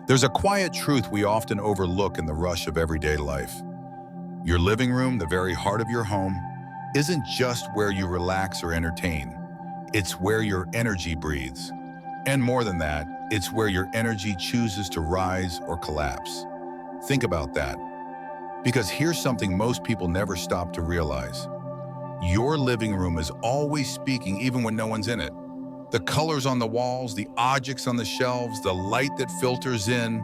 There's a quiet truth we often overlook in the rush of everyday life. Your living room, the very heart of your home, isn't just where you relax or entertain. It's where your energy breathes. And more than that, it's where your energy chooses to rise or collapse. Think about that. Because here's something most people never stop to realize. Your living room is always speaking even when no one's in it. The colors on the walls, the objects on the shelves, the light that filters in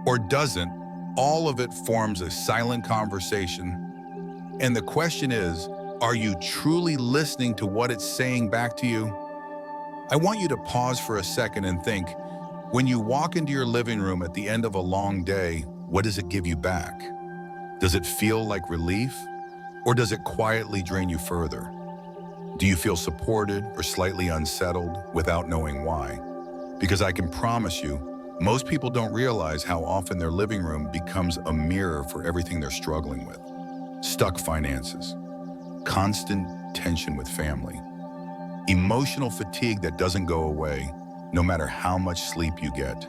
or doesn't, all of it forms a silent conversation. And the question is, are you truly listening to what it's saying back to you? I want you to pause for a second and think, when you walk into your living room at the end of a long day, what does it give you back? Does it feel like relief? Or does it quietly drain you further? Do you feel supported or slightly unsettled without knowing why? Because I can promise you, most people don't realize how often their living room becomes a mirror for everything they're struggling with. Stuck finances, constant tension with family, emotional fatigue that doesn't go away no matter how much sleep you get.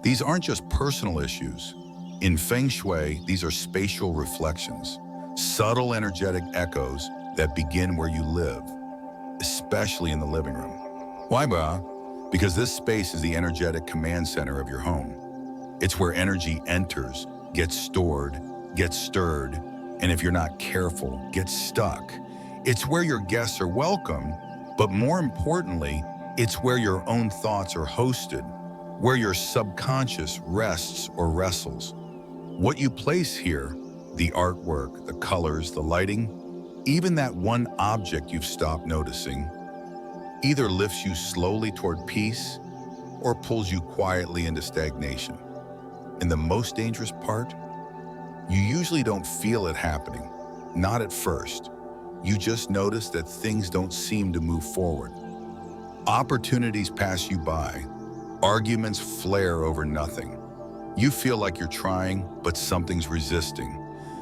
These aren't just personal issues. In Feng Shui, these are spatial reflections, subtle energetic echoes that begin where you live, especially in the living room. Why, brah? Because this space is the energetic command center of your home. It's where energy enters, gets stored, gets stirred, and if you're not careful, gets stuck. It's where your guests are welcome, but more importantly, it's where your own thoughts are hosted, where your subconscious rests or wrestles. What you place here, the artwork, the colors, the lighting, even that one object you've stopped noticing, either lifts you slowly toward peace or pulls you quietly into stagnation. And the most dangerous part, you usually don't feel it happening, not at first. You just notice that things don't seem to move forward. Opportunities pass you by, arguments flare over nothing. You feel like you're trying, but something's resisting.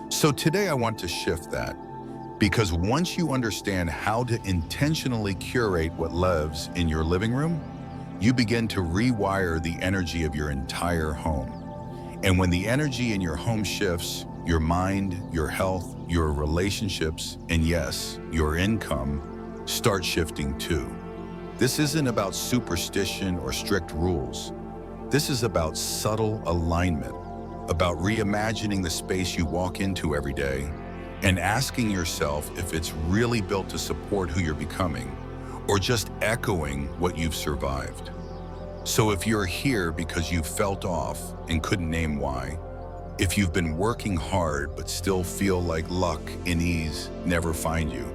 So today I want to shift that. Because once you understand how to intentionally curate what lives in your living room, you begin to rewire the energy of your entire home. And when the energy in your home shifts, your mind, your health, your relationships, and yes, your income start shifting too. This isn't about superstition or strict rules. This is about subtle alignment, about reimagining the space you walk into every day and asking yourself if it's really built to support who you're becoming or just echoing what you've survived. So if you're here because you felt off and couldn't name why, if you've been working hard but still feel like luck and ease never find you,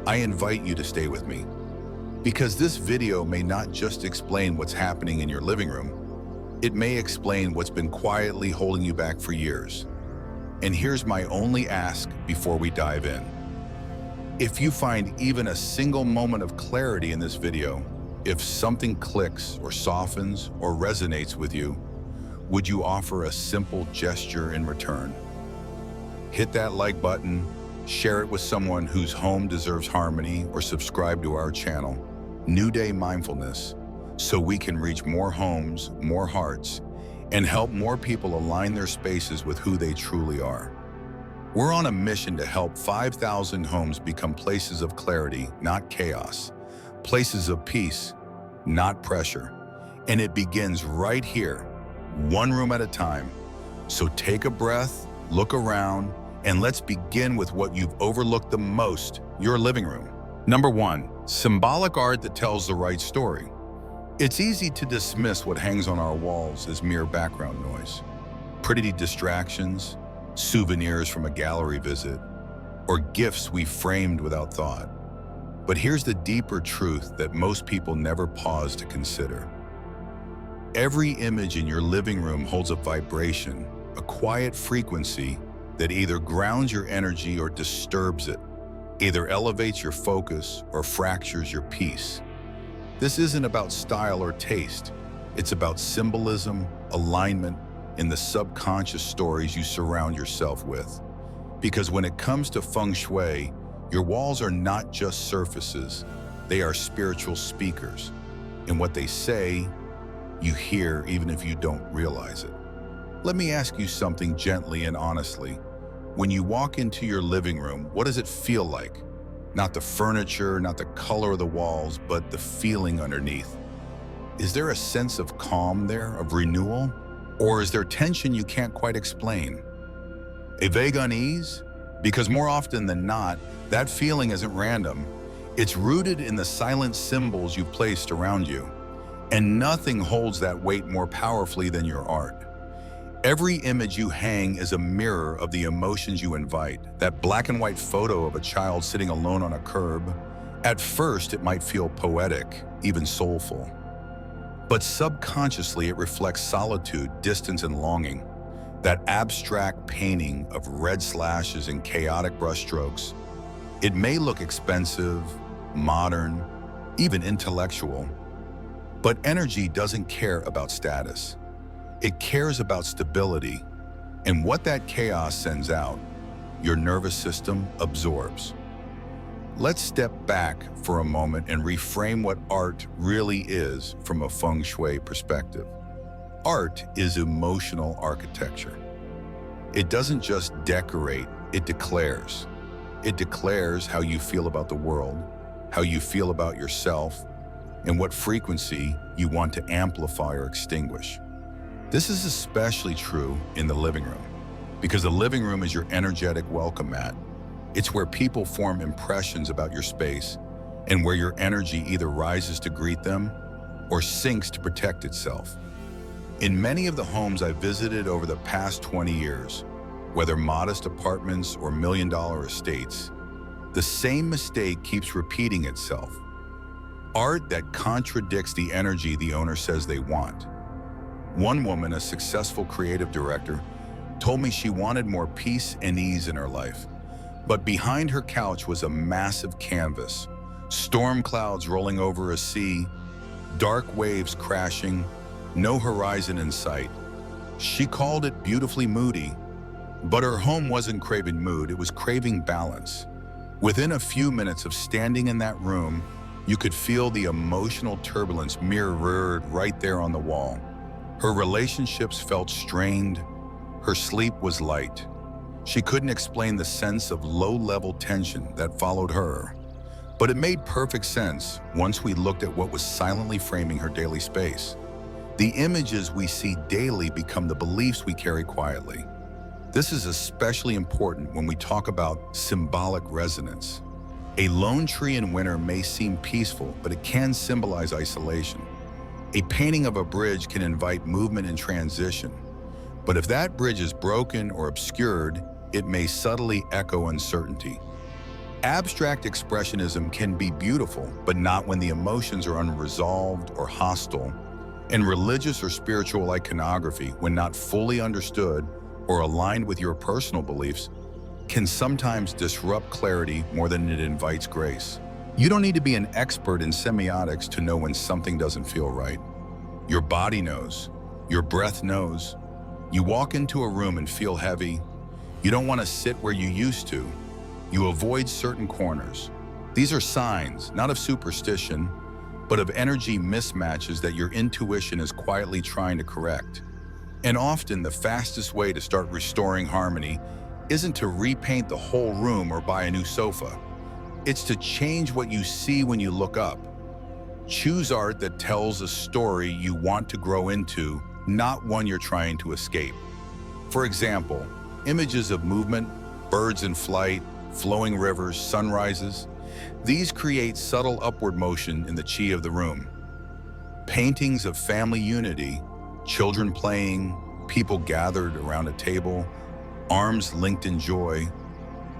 I invite you to stay with me. Because this video may not just explain what's happening in your living room, it may explain what's been quietly holding you back for years. And here's my only ask before we dive in. If you find even a single moment of clarity in this video, if something clicks or softens or resonates with you, would you offer a simple gesture in return? Hit that like button, share it with someone whose home deserves harmony, or subscribe to our channel, New Day Mindfulness, so we can reach more homes, more hearts, and help more people align their spaces with who they truly are. We're on a mission to help 5,000 homes become places of clarity, not chaos, places of peace, not pressure. And it begins right here, one room at a time. So take a breath, look around, and let's begin with what you've overlooked the most, your living room. Number 1, symbolic art that tells the right story. It's easy to dismiss what hangs on our walls as mere background noise. Pretty distractions, souvenirs from a gallery visit, or gifts we framed without thought. But here's the deeper truth that most people never pause to consider. Every image in your living room holds a vibration, a quiet frequency that either grounds your energy or disturbs it, either elevates your focus or fractures your peace. This isn't about style or taste. It's about symbolism, alignment, and the subconscious stories you surround yourself with. Because when it comes to Feng Shui, your walls are not just surfaces, they are spiritual speakers. And what they say, you hear even if you don't realize it. Let me ask you something gently and honestly. When you walk into your living room, what does it feel like? Not the furniture, not the color of the walls, but the feeling underneath. Is there a sense of calm there, of renewal? Or is there tension you can't quite explain? A vague unease? Because more often than not, that feeling isn't random. It's rooted in the silent symbols you've placed around you. And nothing holds that weight more powerfully than your art. Every image you hang is a mirror of the emotions you invite. That black and white photo of a child sitting alone on a curb, at first it might feel poetic, even soulful. But subconsciously it reflects solitude, distance, and longing. That abstract painting of red slashes and chaotic brushstrokes. It may look expensive, modern, even intellectual, but energy doesn't care about status. It cares about stability, and what that chaos sends out, your nervous system absorbs. Let's step back for a moment and reframe what art really is from a Feng Shui perspective. Art is emotional architecture. It doesn't just decorate, it declares. It declares how you feel about the world, how you feel about yourself, and what frequency you want to amplify or extinguish. This is especially true in the living room, because the living room is your energetic welcome mat. It's where people form impressions about your space and where your energy either rises to greet them or sinks to protect itself. In many of the homes I've visited over the past 20 years, whether modest apartments or million-dollar estates, the same mistake keeps repeating itself. Art that contradicts the energy the owner says they want. One woman, a successful creative director, told me she wanted more peace and ease in her life. But behind her couch was a massive canvas, storm clouds rolling over a sea, dark waves crashing, no horizon in sight. She called it beautifully moody, but her home wasn't craving mood, it was craving balance. Within a few minutes of standing in that room, you could feel the emotional turbulence mirrored right there on the wall. Her relationships felt strained. Her sleep was light. She couldn't explain the sense of low-level tension that followed her. But it made perfect sense once we looked at what was silently framing her daily space. The images we see daily become the beliefs we carry quietly. This is especially important when we talk about symbolic resonance. A lone tree in winter may seem peaceful, but it can symbolize isolation. A painting of a bridge can invite movement and transition. But if that bridge is broken or obscured, it may subtly echo uncertainty. Abstract expressionism can be beautiful, but not when the emotions are unresolved or hostile. And religious or spiritual iconography, when not fully understood or aligned with your personal beliefs, can sometimes disrupt clarity more than it invites grace. You don't need to be an expert in semiotics to know when something doesn't feel right. Your body knows. Your breath knows. You walk into a room and feel heavy. You don't want to sit where you used to. You avoid certain corners. These are signs, not of superstition, but of energy mismatches that your intuition is quietly trying to correct. And often the fastest way to start restoring harmony isn't to repaint the whole room or buy a new sofa. It's to change what you see when you look up. Choose art that tells a story you want to grow into, not one you're trying to escape. For example, images of movement, birds in flight, flowing rivers, sunrises. These create subtle upward motion in the chi of the room. Paintings of family unity, children playing, people gathered around a table, arms linked in joy.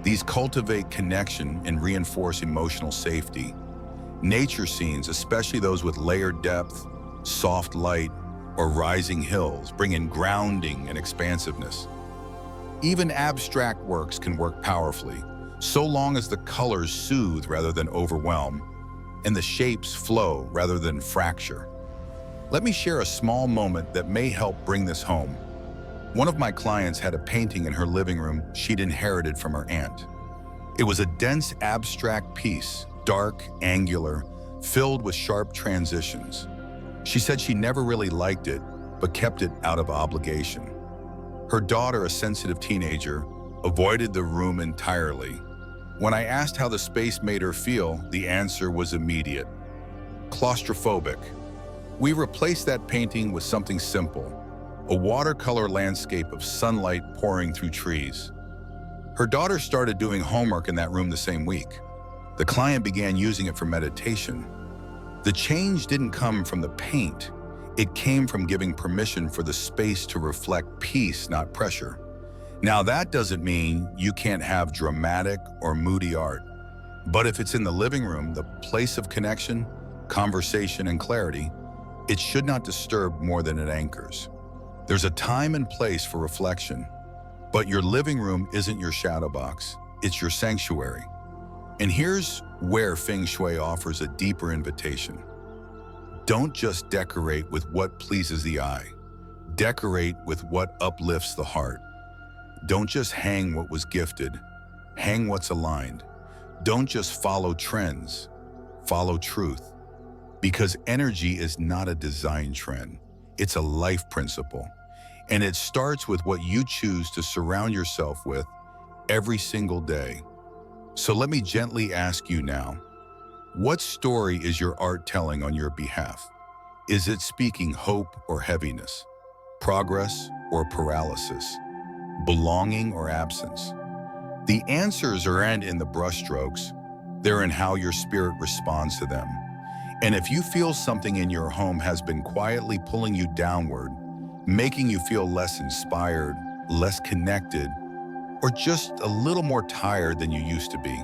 These cultivate connection and reinforce emotional safety. Nature scenes, especially those with layered depth, soft light, or rising hills, bring in grounding and expansiveness. Even abstract works can work powerfully, so long as the colors soothe rather than overwhelm, and the shapes flow rather than fracture. Let me share a small moment that may help bring this home. One of my clients had a painting in her living room she'd inherited from her aunt. It was a dense, abstract piece, dark, angular, filled with sharp transitions. She said she never really liked it, but kept it out of obligation. Her daughter, a sensitive teenager, avoided the room entirely. When I asked how the space made her feel, the answer was immediate: claustrophobic. We replaced that painting with something simple, a watercolor landscape of sunlight pouring through trees. Her daughter started doing homework in that room the same week. The client began using it for meditation. The change didn't come from the paint. It came from giving permission for the space to reflect peace, not pressure. Now, that doesn't mean you can't have dramatic or moody art. But if it's in the living room, the place of connection, conversation, and clarity, it should not disturb more than it anchors. There's a time and place for reflection, but your living room isn't your shadow box, it's your sanctuary. And here's where Feng Shui offers a deeper invitation. Don't just decorate with what pleases the eye. Decorate with what uplifts the heart. Don't just hang what was gifted, hang what's aligned. Don't just follow trends, follow truth. Because energy is not a design trend, it's a life principle. And it starts with what you choose to surround yourself with every single day. So let me gently ask you now, what story is your art telling on your behalf? Is it speaking hope or heaviness, progress or paralysis, belonging or absence? The answers aren't in the brushstrokes, they're in how your spirit responds to them. And if you feel something in your home has been quietly pulling you downward, making you feel less inspired, less connected, or just a little more tired than you used to be,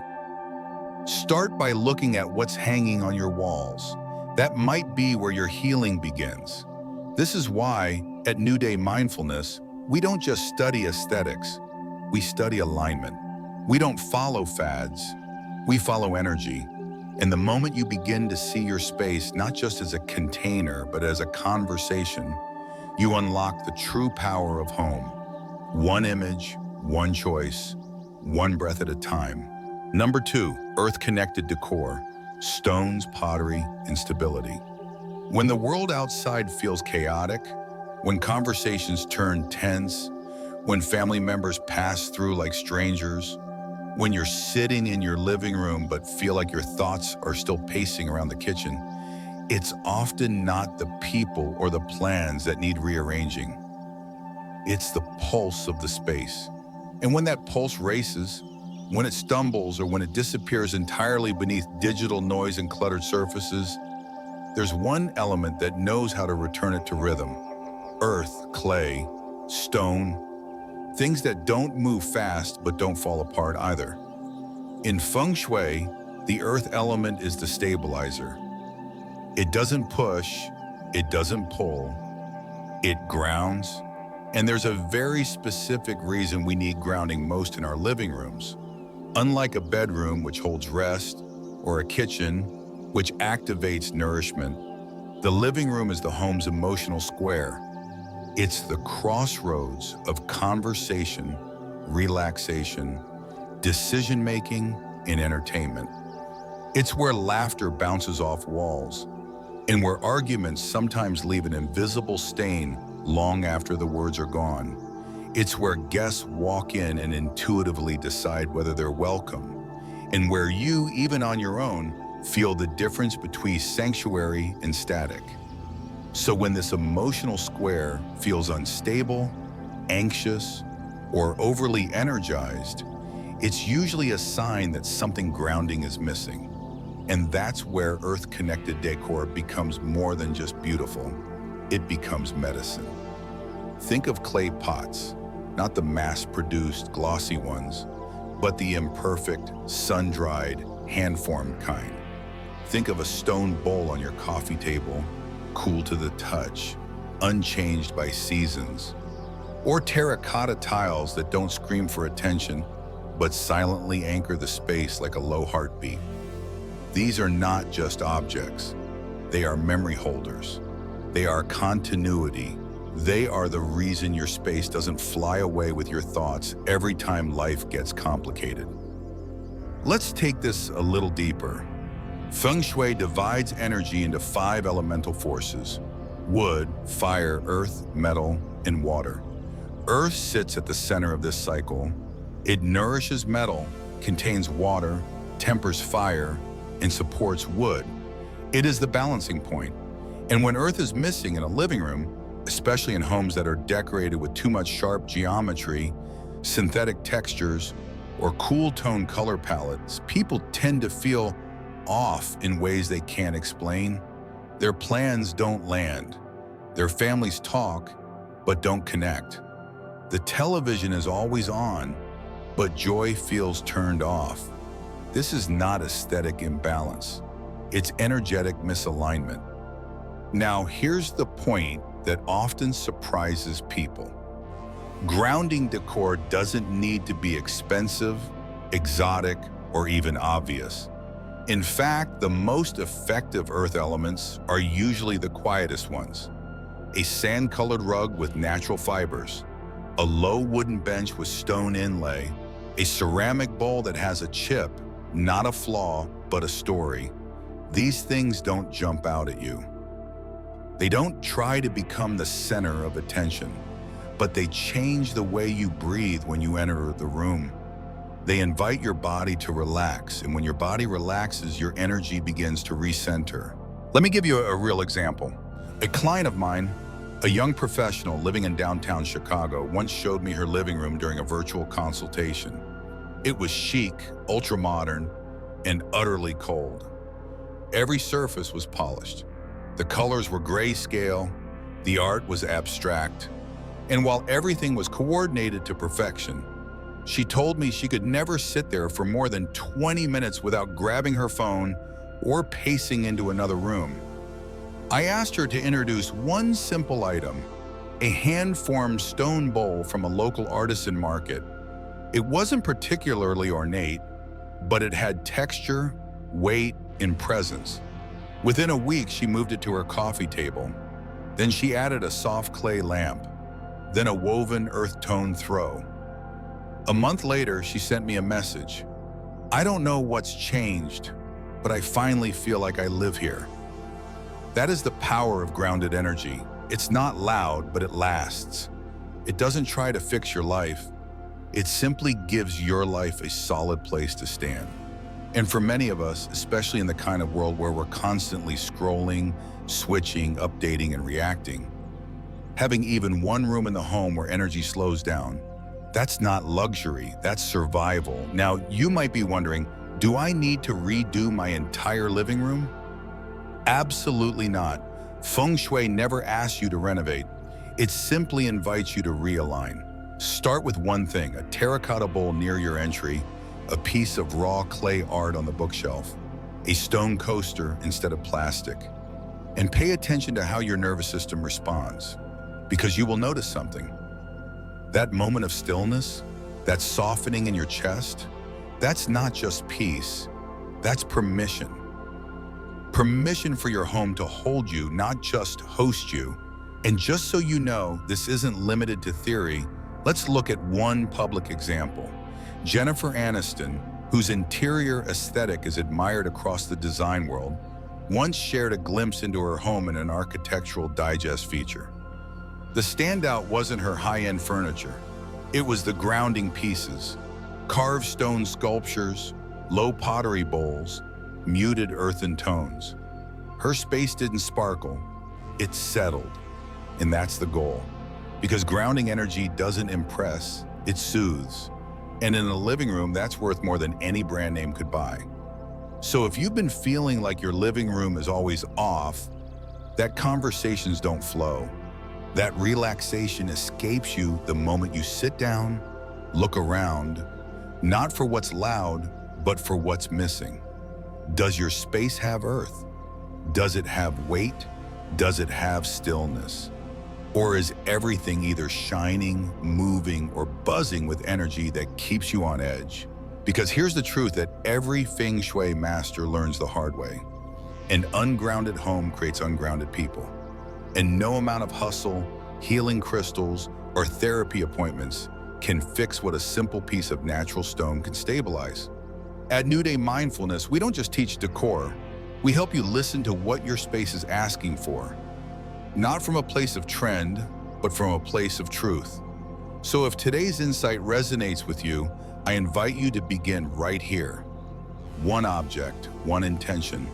start by looking at what's hanging on your walls. That might be where your healing begins. This is why, at New Day Mindfulness, we don't just study aesthetics, we study alignment. We don't follow fads, we follow energy. And the moment you begin to see your space not just as a container, but as a conversation, you unlock the true power of home. One image, one choice, one breath at a time. Number 2, earth-connected decor, stones, pottery, and stability. When the world outside feels chaotic, when conversations turn tense, when family members pass through like strangers, when you're sitting in your living room but feel like your thoughts are still pacing around the kitchen, it's often not the people or the plans that need rearranging. It's the pulse of the space. And when that pulse races, when it stumbles or when it disappears entirely beneath digital noise and cluttered surfaces, there's one element that knows how to return it to rhythm. Earth, clay, stone, things that don't move fast but don't fall apart either. In Feng Shui, the earth element is the stabilizer. It doesn't push, it doesn't pull, it grounds. And there's a very specific reason we need grounding most in our living rooms. Unlike a bedroom, which holds rest, or a kitchen, which activates nourishment, the living room is the home's emotional square. It's the crossroads of conversation, relaxation, decision-making, and entertainment. It's where laughter bounces off walls, and where arguments sometimes leave an invisible stain long after the words are gone. It's where guests walk in and intuitively decide whether they're welcome, and where you, even on your own, feel the difference between sanctuary and static. So when this emotional square feels unstable, anxious, or overly energized, it's usually a sign that something grounding is missing. And that's where earth-connected decor becomes more than just beautiful. It becomes medicine. Think of clay pots, not the mass-produced, glossy ones, but the imperfect, sun-dried, hand-formed kind. Think of a stone bowl on your coffee table, cool to the touch, unchanged by seasons. Or terracotta tiles that don't scream for attention, but silently anchor the space like a low heartbeat. These are not just objects. They are memory holders. They are continuity. They are the reason your space doesn't fly away with your thoughts every time life gets complicated. Let's take this a little deeper. Feng Shui divides energy into 5 elemental forces: Wood, fire, earth, metal, and water. Earth sits at the center of this cycle. It nourishes metal, contains water, tempers fire, and supports wood. It is the balancing point. And when earth is missing in a living room, especially in homes that are decorated with too much sharp geometry, synthetic textures, or cool tone color palettes, people tend to feel off in ways they can't explain. Their plans don't land. Their families talk, but don't connect. The television is always on, but joy feels turned off. This is not aesthetic imbalance. It's energetic misalignment. Now, here's the point that often surprises people. Grounding decor doesn't need to be expensive, exotic, or even obvious. In fact, the most effective earth elements are usually the quietest ones. A sand-colored rug with natural fibers, a low wooden bench with stone inlay, a ceramic bowl that has a chip, not a flaw, but a story. These things don't jump out at you. They don't try to become the center of attention, but they change the way you breathe when you enter the room. They invite your body to relax, and when your body relaxes, your energy begins to recenter. Let me give you a real example. A client of mine, a young professional living in downtown Chicago, once showed me her living room during a virtual consultation. It was chic, ultra-modern, and utterly cold. Every surface was polished. The colors were grayscale, the art was abstract, and while everything was coordinated to perfection, she told me she could never sit there for more than 20 minutes without grabbing her phone or pacing into another room. I asked her to introduce one simple item, a hand-formed stone bowl from a local artisan market. It wasn't particularly ornate, but it had texture, weight, and presence. Within a week, she moved it to her coffee table. Then she added a soft clay lamp, then a woven earth tone throw. A month later, she sent me a message. "I don't know what's changed, but I finally feel like I live here." That is the power of grounded energy. It's not loud, but it lasts. It doesn't try to fix your life. It simply gives your life a solid place to stand. And for many of us, especially in the kind of world where we're constantly scrolling, switching, updating, and reacting, having even one room in the home where energy slows down, that's not luxury, that's survival. Now, you might be wondering, do I need to redo my entire living room? Absolutely not. Feng Shui never asks you to renovate. It simply invites you to realign. Start with one thing, a terracotta bowl near your entry, a piece of raw clay art on the bookshelf, a stone coaster instead of plastic. And pay attention to how your nervous system responds, because you will notice something. That moment of stillness, that softening in your chest, that's not just peace, that's permission. Permission for your home to hold you, not just host you. And just so you know, this isn't limited to theory, let's look at one public example. Jennifer Aniston, whose interior aesthetic is admired across the design world, once shared a glimpse into her home in an Architectural Digest feature. The standout wasn't her high-end furniture. It was the grounding pieces, carved stone sculptures, low pottery bowls, muted earthen tones. Her space didn't sparkle, it settled. And that's the goal. Because grounding energy doesn't impress, it soothes. And in a living room, that's worth more than any brand name could buy. So if you've been feeling like your living room is always off, that conversations don't flow. That relaxation escapes you the moment you sit down, look around, not for what's loud, but for what's missing. Does your space have earth? Does it have weight? Does it have stillness? Or is everything either shining, moving, or buzzing with energy that keeps you on edge? Because here's the truth that every Feng Shui master learns the hard way. An ungrounded home creates ungrounded people. And no amount of hustle, healing crystals, or therapy appointments can fix what a simple piece of natural stone can stabilize. At New Day Mindfulness, we don't just teach decor. We help you listen to what your space is asking for. not from a place of trend, but from a place of truth. So if today's insight resonates with you, I invite you to begin right here. One object, one intention,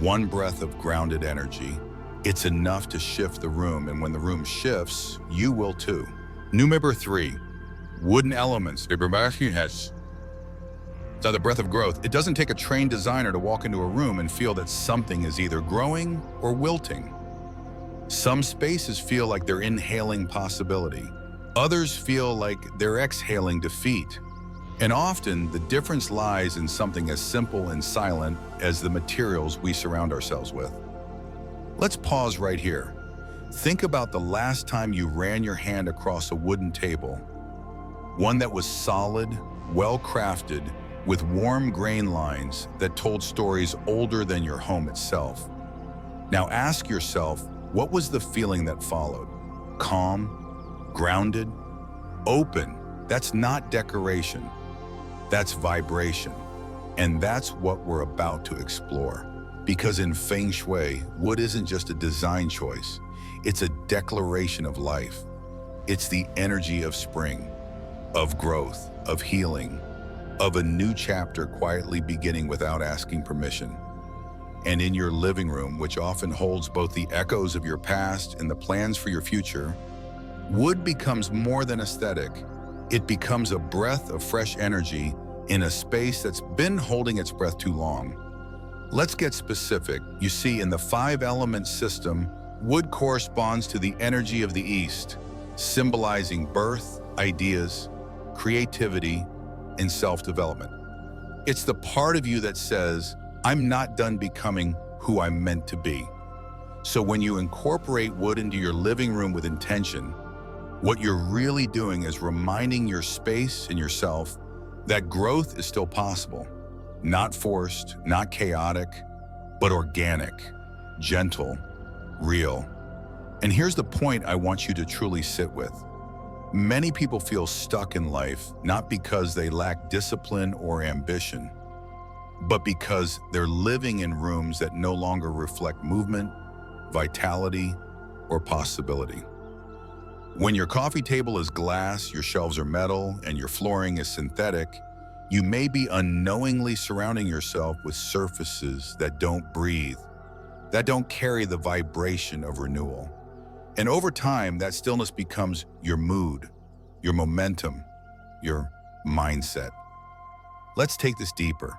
one breath of grounded energy. It's enough to shift the room, and when the room shifts, you will too. Number 3, wooden elements. So the breath of growth. It doesn't take a trained designer to walk into a room and feel that something is either growing or wilting. Some spaces feel like they're inhaling possibility. Others feel like they're exhaling defeat. And often, the difference lies in something as simple and silent as the materials we surround ourselves with. Let's pause right here. Think about the last time you ran your hand across a wooden table. One that was solid, well-crafted, with warm grain lines that told stories older than your home itself. Now ask yourself, what was the feeling that followed? Calm, grounded, open. That's not decoration. That's vibration. And that's what we're about to explore. Because in Feng Shui, wood isn't just a design choice. It's a declaration of life. It's the energy of spring, of growth, of healing, of a new chapter quietly beginning without asking permission. And in your living room, which often holds both the echoes of your past and the plans for your future, wood becomes more than aesthetic. It becomes a breath of fresh energy in a space that's been holding its breath too long. Let's get specific. You see, in the 5-element system, wood corresponds to the energy of the East, symbolizing birth, ideas, creativity, and self-development. It's the part of you that says, I'm not done becoming who I'm meant to be. So when you incorporate wood into your living room with intention, what you're really doing is reminding your space and yourself that growth is still possible. Not forced, not chaotic, but organic, gentle, real. And here's the point I want you to truly sit with. Many people feel stuck in life, not because they lack discipline or ambition, but because they're living in rooms that no longer reflect movement, vitality, or possibility. When your coffee table is glass, your shelves are metal, and your flooring is synthetic, you may be unknowingly surrounding yourself with surfaces that don't breathe, that don't carry the vibration of renewal. And over time, that stillness becomes your mood, your momentum, your mindset. Let's take this deeper.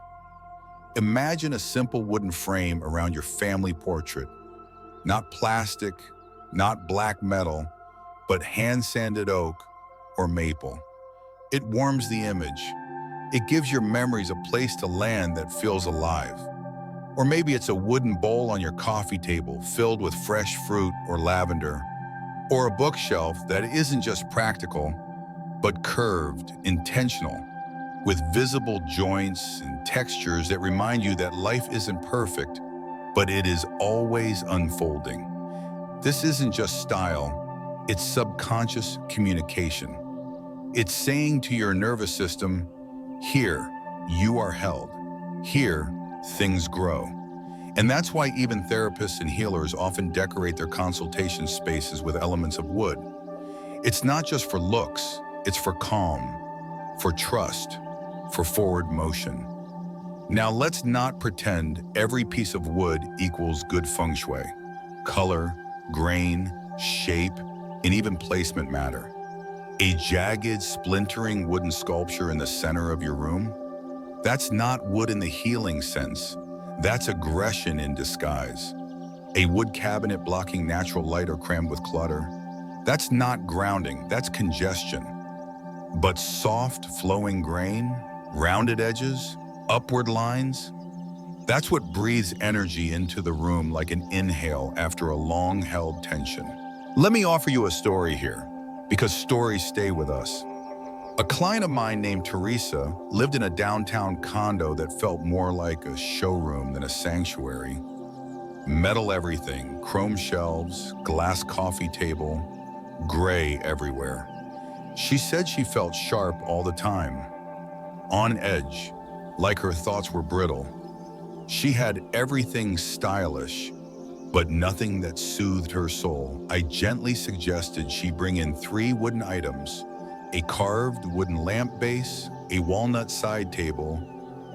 Imagine a simple wooden frame around your family portrait. Not plastic, not black metal, but hand-sanded oak or maple. It warms the image. It gives your memories a place to land that feels alive. Or maybe it's a wooden bowl on your coffee table filled with fresh fruit or lavender. Or a bookshelf that isn't just practical, but curved, intentional, with visible joints and textures that remind you that life isn't perfect, but it is always unfolding. This isn't just style, it's subconscious communication. It's saying to your nervous system, here, you are held. Here, things grow. And that's why even therapists and healers often decorate their consultation spaces with elements of wood. It's not just for looks, it's for calm, for trust, for forward motion. Now let's not pretend every piece of wood equals good feng shui. Color, grain, shape, and even placement matter. A jagged, splintering wooden sculpture in the center of your room? That's not wood in the healing sense. That's aggression in disguise. A wood cabinet blocking natural light or crammed with clutter? That's not grounding, that's congestion. But soft, flowing grain, rounded edges, upward lines, that's what breathes energy into the room like an inhale after a long-held tension. Let me offer you a story here, because stories stay with us. A client of mine named Teresa lived in a downtown condo that felt more like a showroom than a sanctuary. Metal everything, chrome shelves, glass coffee table, gray everywhere. She said she felt sharp all the time, on edge, like her thoughts were brittle. She had everything stylish, but nothing that soothed her soul. I gently suggested she bring in 3 wooden items: a carved wooden lamp base, a walnut side table,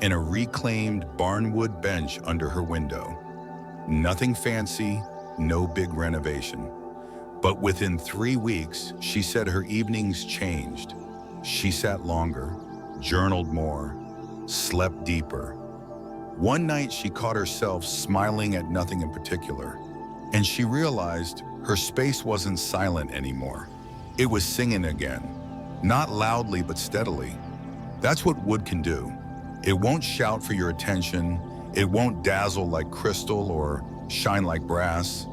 and a reclaimed barnwood bench under her window. Nothing fancy, no big renovation. But within 3 weeks, she said her evenings changed. She sat longer, journaled more, slept deeper. One night she caught herself smiling at nothing in particular, and she realized her space wasn't silent anymore. It was singing again, not loudly but steadily. That's what wood can do. It won't shout for your attention, it won't dazzle like crystal or shine like brass,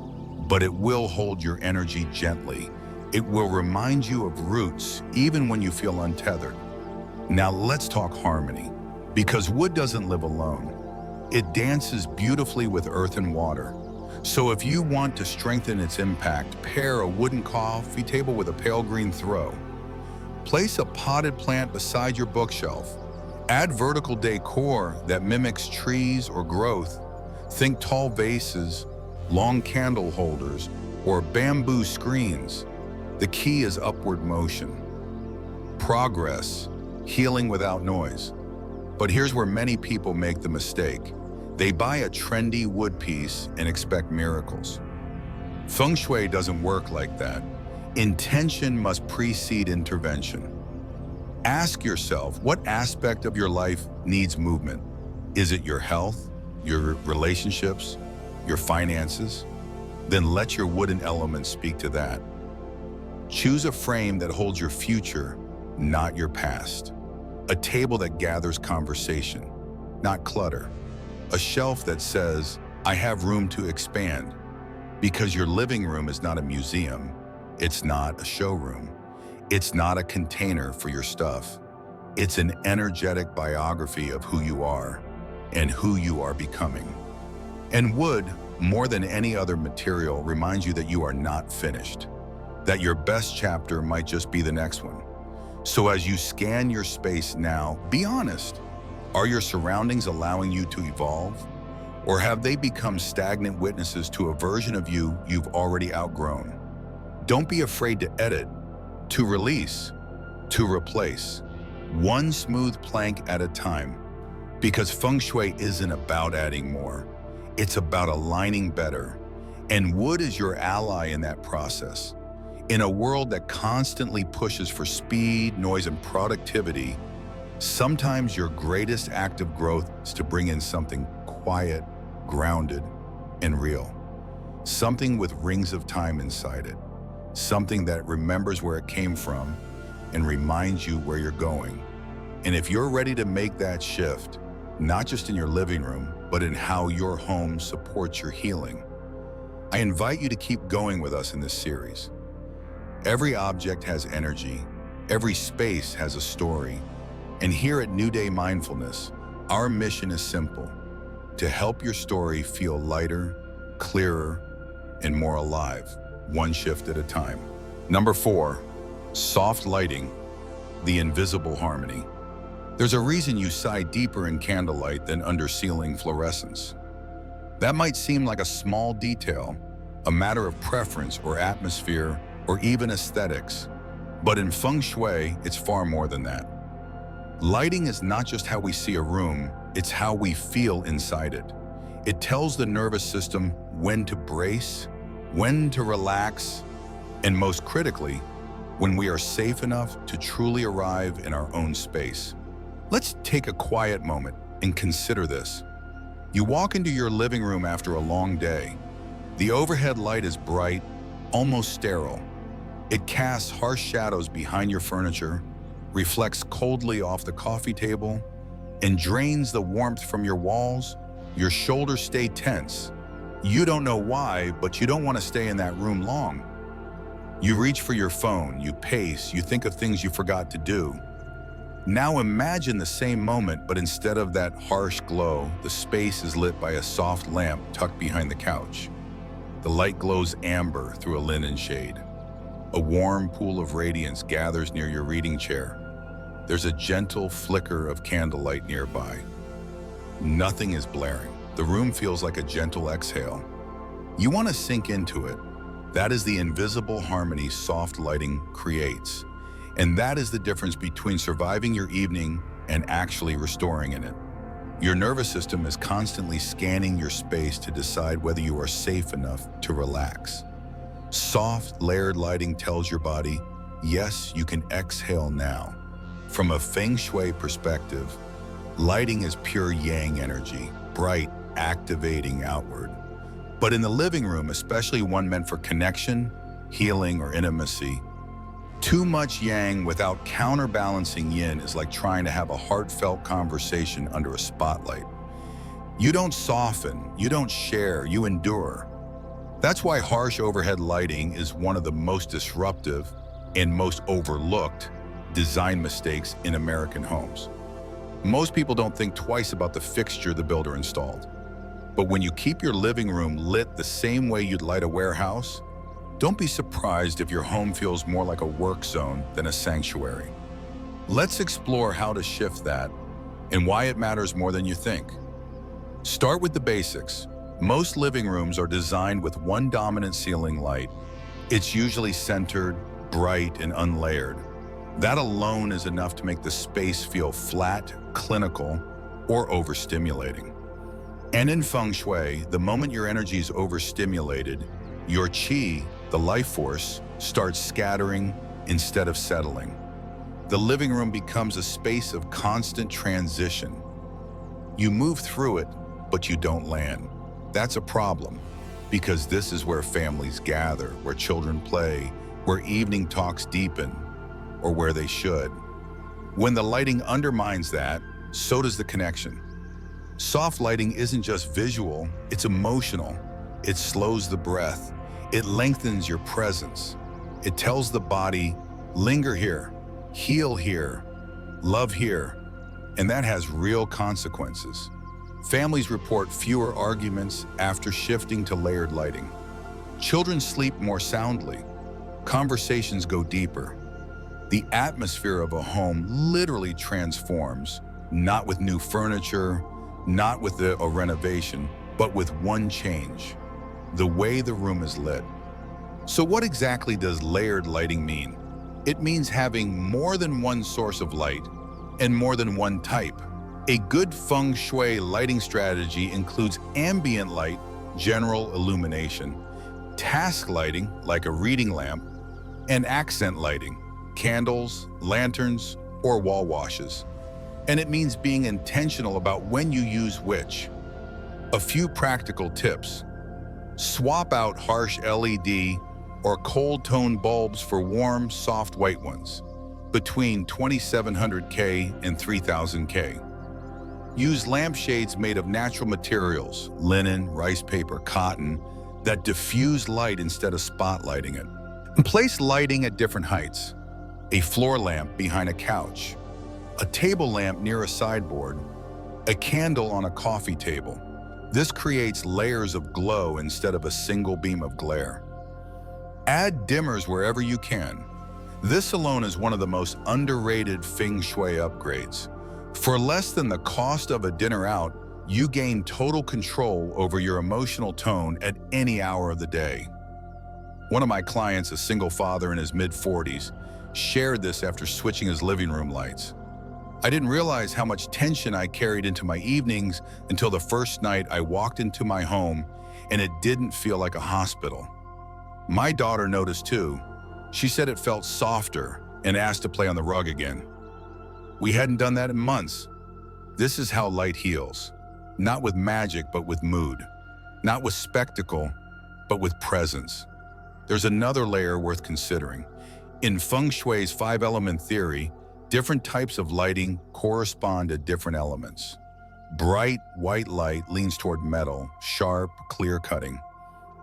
but it will hold your energy gently. It will remind you of roots even when you feel untethered. Now let's talk harmony, because wood doesn't live alone. It dances beautifully with earth and water. So if you want to strengthen its impact, pair a wooden coffee table with a pale green throw. Place a potted plant beside your bookshelf. Add vertical decor that mimics trees or growth. Think tall vases, long candle holders, or bamboo screens. The key is upward motion. Progress, healing without noise. But here's where many people make the mistake. They buy a trendy wood piece and expect miracles. Feng Shui doesn't work like that. Intention must precede intervention. Ask yourself, what aspect of your life needs movement? Is it your health, your relationships, your finances? Then let your wooden elements speak to that. Choose a frame that holds your future, not your past. A table that gathers conversation, not clutter. A shelf that says, I have room to expand. Because your living room is not a museum. It's not a showroom. It's not a container for your stuff. It's an energetic biography of who you are and who you are becoming. And wood, more than any other material, reminds you that you are not finished, that your best chapter might just be the next one. So as you scan your space now, be honest. Are your surroundings allowing you to evolve? Or have they become stagnant witnesses to a version of you you've already outgrown? Don't be afraid to edit, to release, to replace. One smooth plank at a time. Because Feng Shui isn't about adding more. It's about aligning better. And wood is your ally in that process. In a world that constantly pushes for speed, noise, and productivity, sometimes your greatest act of growth is to bring in something quiet, grounded, and real. Something with rings of time inside it. Something that remembers where it came from and reminds you where you're going. And if you're ready to make that shift, not just in your living room, but in how your home supports your healing, I invite you to keep going with us in this series. Every object has energy. Every space has a story. And here at New Day Mindfulness, our mission is simple: to help your story feel lighter, clearer, and more alive, one shift at a time. Number 4, soft lighting, the invisible harmony. There's a reason you sigh deeper in candlelight than under ceiling fluorescence. That might seem like a small detail, a matter of preference or atmosphere or even aesthetics. But in Feng Shui, it's far more than that. Lighting is not just how we see a room, it's how we feel inside it. It tells the nervous system when to brace, when to relax, and most critically, when we are safe enough to truly arrive in our own space. Let's take a quiet moment and consider this. You walk into your living room after a long day. The overhead light is bright, almost sterile. It casts harsh shadows behind your furniture, reflects coldly off the coffee table, and drains the warmth from your walls. Your shoulders stay tense. You don't know why, but you don't want to stay in that room long. You reach for your phone, you pace, you think of things you forgot to do. Now imagine the same moment, but instead of that harsh glow, the space is lit by a soft lamp tucked behind the couch. The light glows amber through a linen shade. A warm pool of radiance gathers near your reading chair. There's a gentle flicker of candlelight nearby. Nothing is blaring. The room feels like a gentle exhale. You want to sink into it. That is the invisible harmony soft lighting creates. And that is the difference between surviving your evening and actually restoring in it. Your nervous system is constantly scanning your space to decide whether you are safe enough to relax. Soft, layered lighting tells your body, yes, you can exhale now. From a Feng Shui perspective, lighting is pure yang energy, bright, activating outward. But in the living room, especially one meant for connection, healing, or intimacy, too much yang without counterbalancing yin is like trying to have a heartfelt conversation under a spotlight. You don't soften, you don't share, you endure. That's why harsh overhead lighting is one of the most disruptive and most overlooked design mistakes in American homes. Most people don't think twice about the fixture the builder installed. But when you keep your living room lit the same way you'd light a warehouse, don't be surprised if your home feels more like a work zone than a sanctuary. Let's explore how to shift that and why it matters more than you think. Start with the basics. Most living rooms are designed with one dominant ceiling light. It's usually centered, bright, and unlayered. That alone is enough to make the space feel flat, clinical, or overstimulating. And in Feng Shui, the moment your energy is overstimulated, your qi, the life force, starts scattering instead of settling. The living room becomes a space of constant transition. You move through it, but you don't land. That's a problem, because this is where families gather, where children play, where evening talks deepen, or where they should. When the lighting undermines that, so does the connection. Soft lighting isn't just visual, it's emotional. It slows the breath. It lengthens your presence. It tells the body, linger here, heal here, love here, and that has real consequences. Families report fewer arguments after shifting to layered lighting. Children sleep more soundly. Conversations go deeper. The atmosphere of a home literally transforms, not with new furniture, not with a renovation, but with one change: the way the room is lit. So what exactly does layered lighting mean? It means having more than one source of light and more than one type. A good Feng Shui lighting strategy includes ambient light, general illumination, task lighting, like a reading lamp, and accent lighting, candles, lanterns, or wall washes. And it means being intentional about when you use which. A few practical tips. Swap out harsh LED or cold tone bulbs for warm, soft white ones, between 2700K and 3000K. Use lampshades made of natural materials, linen, rice paper, cotton, that diffuse light instead of spotlighting it. And place lighting at different heights. A floor lamp behind a couch, a table lamp near a sideboard, a candle on a coffee table. This creates layers of glow instead of a single beam of glare. Add dimmers wherever you can. This alone is one of the most underrated Feng Shui upgrades. For less than the cost of a dinner out, you gain total control over your emotional tone at any hour of the day. One of my clients, a single father in his mid-40s, shared this after switching his living room lights. I didn't realize how much tension I carried into my evenings until the first night I walked into my home and it didn't feel like a hospital. My daughter noticed too. She said it felt softer and asked to play on the rug again. We hadn't done that in months. This is how light heals. Not with magic, but with mood. Not with spectacle, but with presence. There's another layer worth considering. In Feng Shui's 5-element theory, different types of lighting correspond to different elements. Bright, white light leans toward metal, sharp, clear-cutting.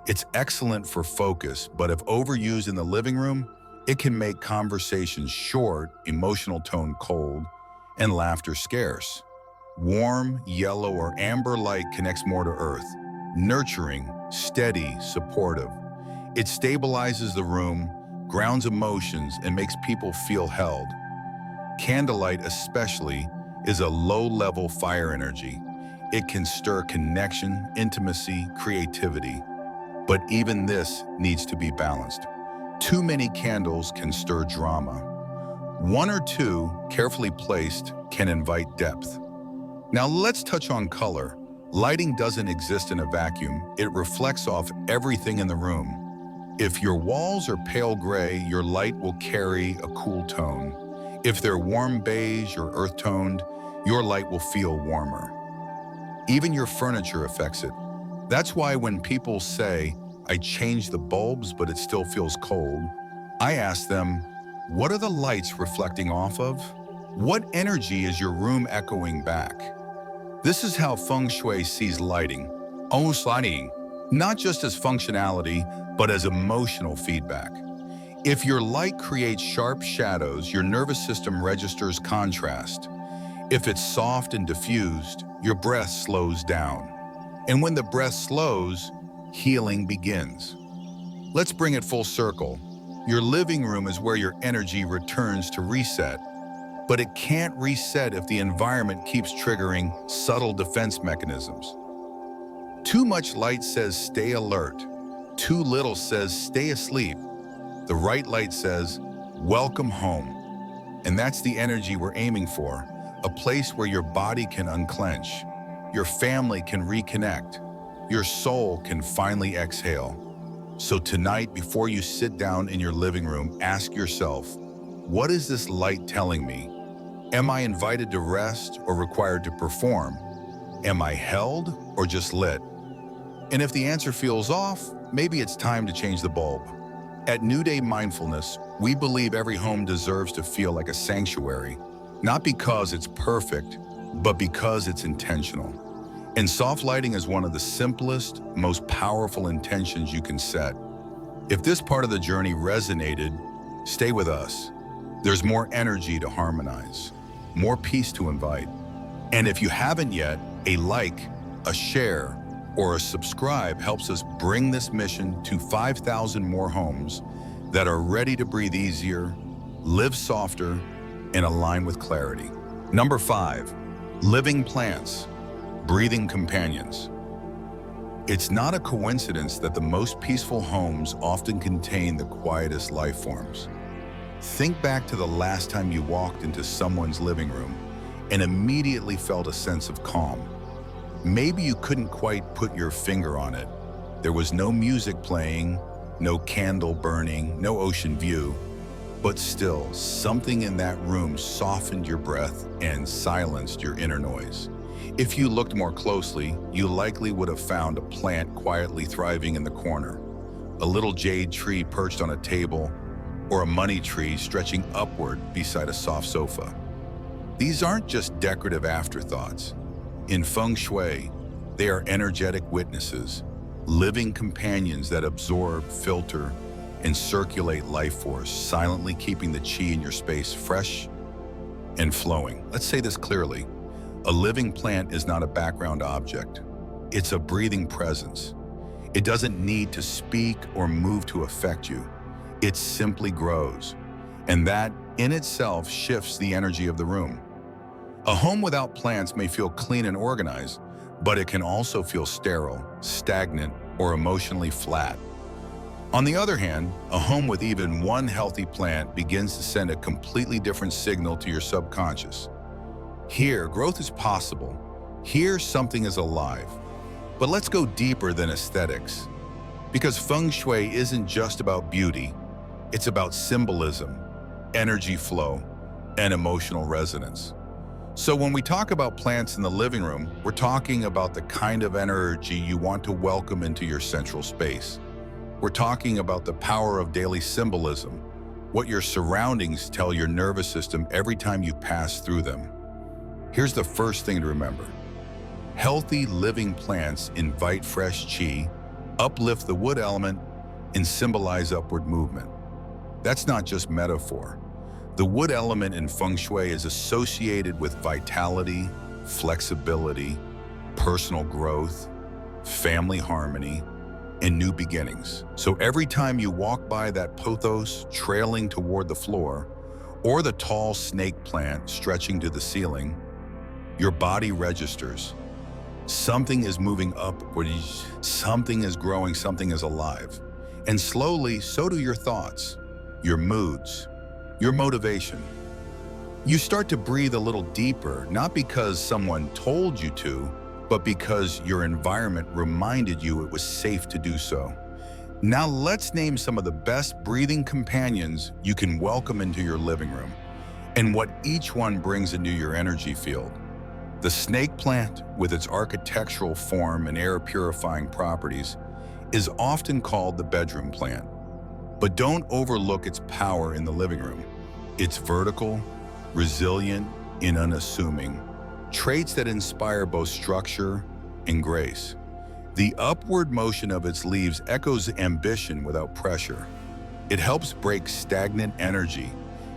It's excellent for focus, but if overused in the living room, it can make conversations short, emotional tone cold, and laughter scarce. Warm, yellow, or amber light connects more to earth, nurturing, steady, supportive. It stabilizes the room, grounds emotions, and makes people feel held. Candlelight especially is a low-level fire energy. It can stir connection, intimacy, creativity. But even this needs to be balanced. Too many candles can stir drama. One or two, carefully placed, can invite depth. Now let's touch on color. Lighting doesn't exist in a vacuum. It reflects off everything in the room. If your walls are pale gray, your light will carry a cool tone. If they're warm beige or earth-toned, your light will feel warmer. Even your furniture affects it. That's why when people say, "I changed the bulbs, but it still feels cold," I ask them, what are the lights reflecting off of? What energy is your room echoing back? This is how Feng Shui sees lighting, not just as functionality, but as emotional feedback. If your light creates sharp shadows, your nervous system registers contrast. If it's soft and diffused, your breath slows down. And when the breath slows, healing begins. Let's bring it full circle. Your living room is where your energy returns to reset. But it can't reset if the environment keeps triggering subtle defense mechanisms. Too much light says stay alert. Too little says stay asleep. The right light says welcome home. And that's the energy we're aiming for, a place where your body can unclench, your family can reconnect, your soul can finally exhale. So tonight, before you sit down in your living room, ask yourself, what is this light telling me? Am I invited to rest or required to perform? Am I held or just lit? And if the answer feels off, maybe it's time to change the bulb. At New Day Mindfulness, we believe every home deserves to feel like a sanctuary, not because it's perfect, but because it's intentional. And soft lighting is one of the simplest, most powerful intentions you can set. If this part of the journey resonated, stay with us. There's more energy to harmonize, more peace to invite. And if you haven't yet, a like, a share, or a subscribe helps us bring this mission to 5,000 more homes that are ready to breathe easier, live softer, and align with clarity. Number 5, living plants, breathing companions. It's not a coincidence that the most peaceful homes often contain the quietest life forms. Think back to the last time you walked into someone's living room and immediately felt a sense of calm. Maybe you couldn't quite put your finger on it. There was no music playing, no candle burning, no ocean view, but still, something in that room softened your breath and silenced your inner noise. If you looked more closely, you likely would have found a plant quietly thriving in the corner, a little jade tree perched on a table, or a money tree stretching upward beside a soft sofa. These aren't just decorative afterthoughts. In Feng Shui, they are energetic witnesses, living companions that absorb, filter, and circulate life force, silently keeping the qi in your space fresh and flowing. Let's say this clearly. A living plant is not a background object. It's a breathing presence. It doesn't need to speak or move to affect you. It simply grows. And that, in itself, shifts the energy of the room. A home without plants may feel clean and organized, but it can also feel sterile, stagnant, or emotionally flat. On the other hand, a home with even one healthy plant begins to send a completely different signal to your subconscious. Here, growth is possible. Here, something is alive. But let's go deeper than aesthetics. Because Feng Shui isn't just about beauty, it's about symbolism, energy flow, and emotional resonance. So when we talk about plants in the living room, we're talking about the kind of energy you want to welcome into your central space. We're talking about the power of daily symbolism, what your surroundings tell your nervous system every time you pass through them. Here's the first thing to remember. Healthy living plants invite fresh qi, uplift the wood element, and symbolize upward movement. That's not just metaphor. The wood element in Feng Shui is associated with vitality, flexibility, personal growth, family harmony, and new beginnings. So every time you walk by that pothos trailing toward the floor, or the tall snake plant stretching to the ceiling, your body registers. Something is moving upward, something is growing, something is alive. And slowly, so do your thoughts, your moods, your motivation. You start to breathe a little deeper, not because someone told you to, but because your environment reminded you it was safe to do so. Now let's name some of the best breathing companions you can welcome into your living room, and what each one brings into your energy field. The snake plant, with its architectural form and air-purifying properties, is often called the bedroom plant. But don't overlook its power in the living room. It's vertical, resilient, and unassuming, traits that inspire both structure and grace. The upward motion of its leaves echoes ambition without pressure. It helps break stagnant energy,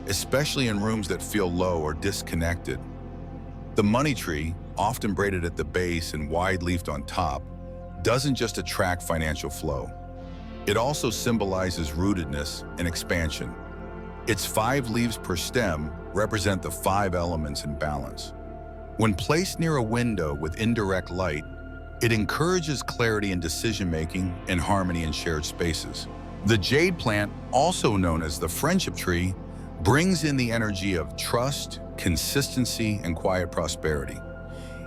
especially in rooms that feel low or disconnected. The money tree, often braided at the base and wide-leafed on top, doesn't just attract financial flow. It also symbolizes rootedness and expansion. Its 5 leaves per stem represent the 5 elements in balance. When placed near a window with indirect light, it encourages clarity in decision-making and harmony in shared spaces. The jade plant, also known as the friendship tree, brings in the energy of trust, consistency, and quiet prosperity.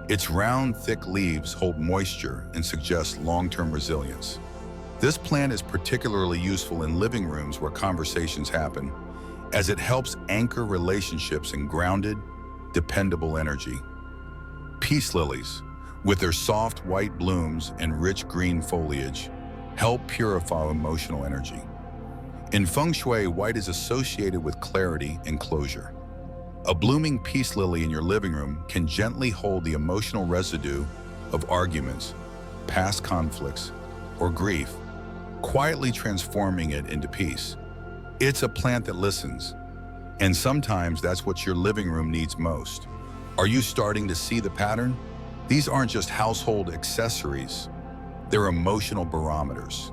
Its round, thick leaves hold moisture and suggest long-term resilience. This plant is particularly useful in living rooms where conversations happen, as it helps anchor relationships in grounded, dependable energy. Peace lilies, with their soft white blooms and rich green foliage, help purify emotional energy. In Feng Shui, white is associated with clarity and closure. A blooming peace lily in your living room can gently hold the emotional residue of arguments, past conflicts, or grief, quietly transforming it into peace. It's a plant that listens, and sometimes that's what your living room needs most. Are you starting to see the pattern? These aren't just household accessories, they're emotional barometers.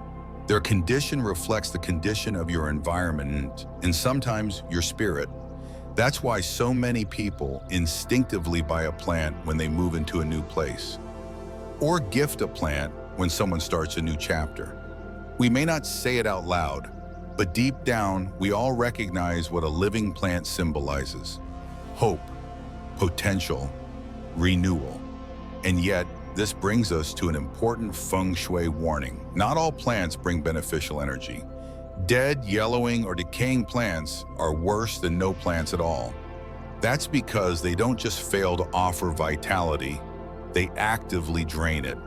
Their condition reflects the condition of your environment and sometimes your spirit. That's why so many people instinctively buy a plant when they move into a new place, or gift a plant when someone starts a new chapter. We may not say it out loud, but deep down, we all recognize what a living plant symbolizes: hope, potential, renewal. And yet, this brings us to an important Feng Shui warning. Not all plants bring beneficial energy. Dead, yellowing, or decaying plants are worse than no plants at all. That's because they don't just fail to offer vitality, they actively drain it.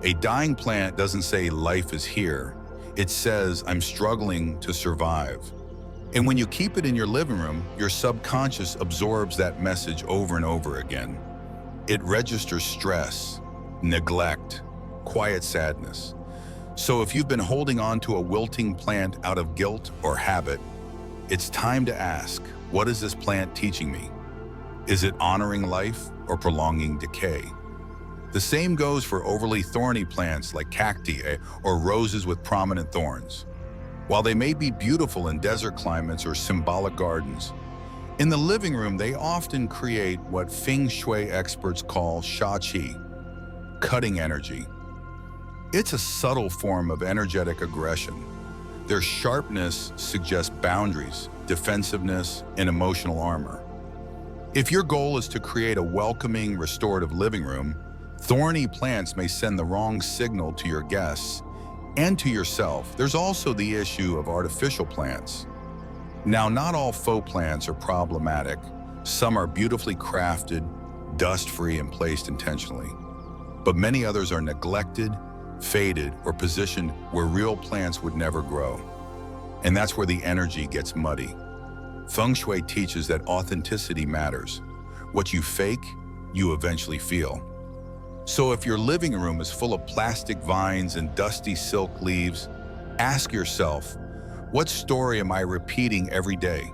A dying plant doesn't say life is here. It says, I'm struggling to survive. And when you keep it in your living room, your subconscious absorbs that message over and over again. It registers stress, neglect, quiet sadness. So if you've been holding on to a wilting plant out of guilt or habit, it's time to ask, what is this plant teaching me? Is it honoring life or prolonging decay? The same goes for overly thorny plants like cacti or roses with prominent thorns. While they may be beautiful in desert climates or symbolic gardens, in the living room they often create what Feng Shui experts call sha-qi, cutting energy. It's a subtle form of energetic aggression. Their sharpness suggests boundaries, defensiveness, and emotional armor. If your goal is to create a welcoming, restorative living room, thorny plants may send the wrong signal to your guests and to yourself. There's also the issue of artificial plants. Now, not all faux plants are problematic. Some are beautifully crafted, dust-free, and placed intentionally. But many others are neglected, faded, or positioned where real plants would never grow. And that's where the energy gets muddy. Feng Shui teaches that authenticity matters. What you fake, you eventually feel. So if your living room is full of plastic vines and dusty silk leaves, ask yourself, what story am I repeating every day?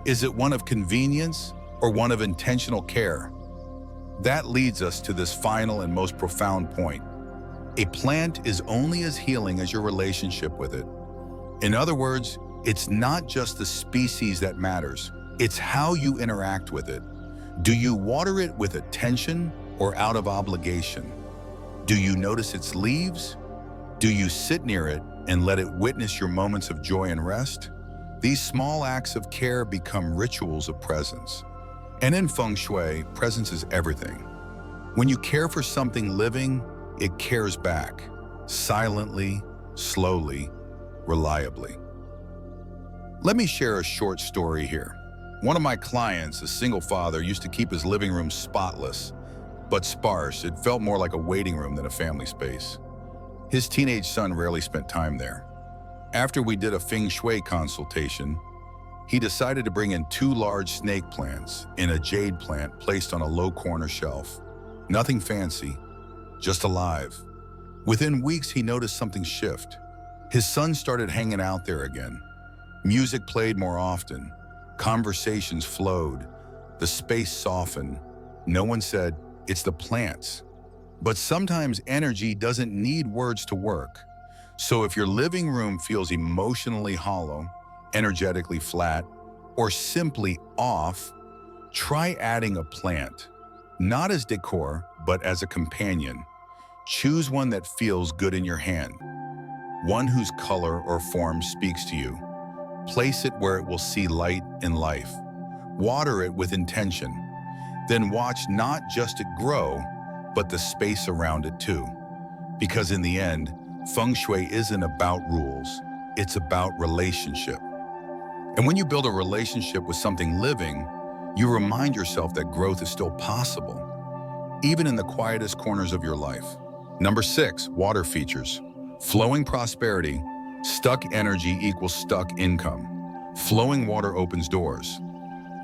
Is it one of convenience or one of intentional care? That leads us to this final and most profound point. A plant is only as healing as your relationship with it. In other words, it's not just the species that matters, it's how you interact with it. Do you water it with attention or out of obligation? Do you notice its leaves? Do you sit near it and let it witness your moments of joy and rest? These small acts of care become rituals of presence. And in Feng Shui, presence is everything. When you care for something living, it cares back, silently, slowly, reliably. Let me share a short story here. One of my clients, a single father, used to keep his living room spotless, but sparse. It felt more like a waiting room than a family space. His teenage son rarely spent time there. After we did a Feng Shui consultation, he decided to bring in 2 large snake plants and a jade plant placed on a low corner shelf. Nothing fancy, just alive. Within weeks, he noticed something shift. His son started hanging out there again. Music played more often. Conversations flowed. The space softened. No one said, "It's the plants." But sometimes energy doesn't need words to work. So if your living room feels emotionally hollow, energetically flat, or simply off, try adding a plant. Not as decor, but as a companion. Choose one that feels good in your hand. One whose color or form speaks to you. Place it where it will see light and life. Water it with intention. Then watch not just it grow, but the space around it too. Because in the end, Feng Shui isn't about rules, it's about relationship. And when you build a relationship with something living, you remind yourself that growth is still possible, even in the quietest corners of your life. Number 6, water features. Flowing prosperity. Stuck energy equals stuck income. Flowing water opens doors.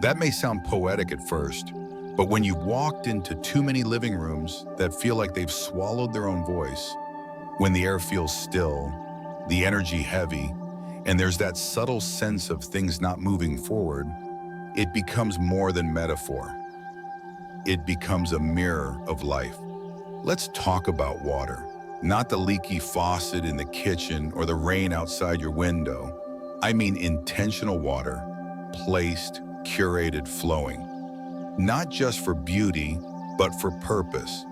That may sound poetic at first, but when you've walked into too many living rooms that feel like they've swallowed their own voice, when the air feels still, the energy heavy, and there's that subtle sense of things not moving forward, it becomes more than metaphor. It becomes a mirror of life. Let's talk about water. Not the leaky faucet in the kitchen or the rain outside your window. I mean intentional water, placed, curated, flowing. Not just for beauty, but for purpose.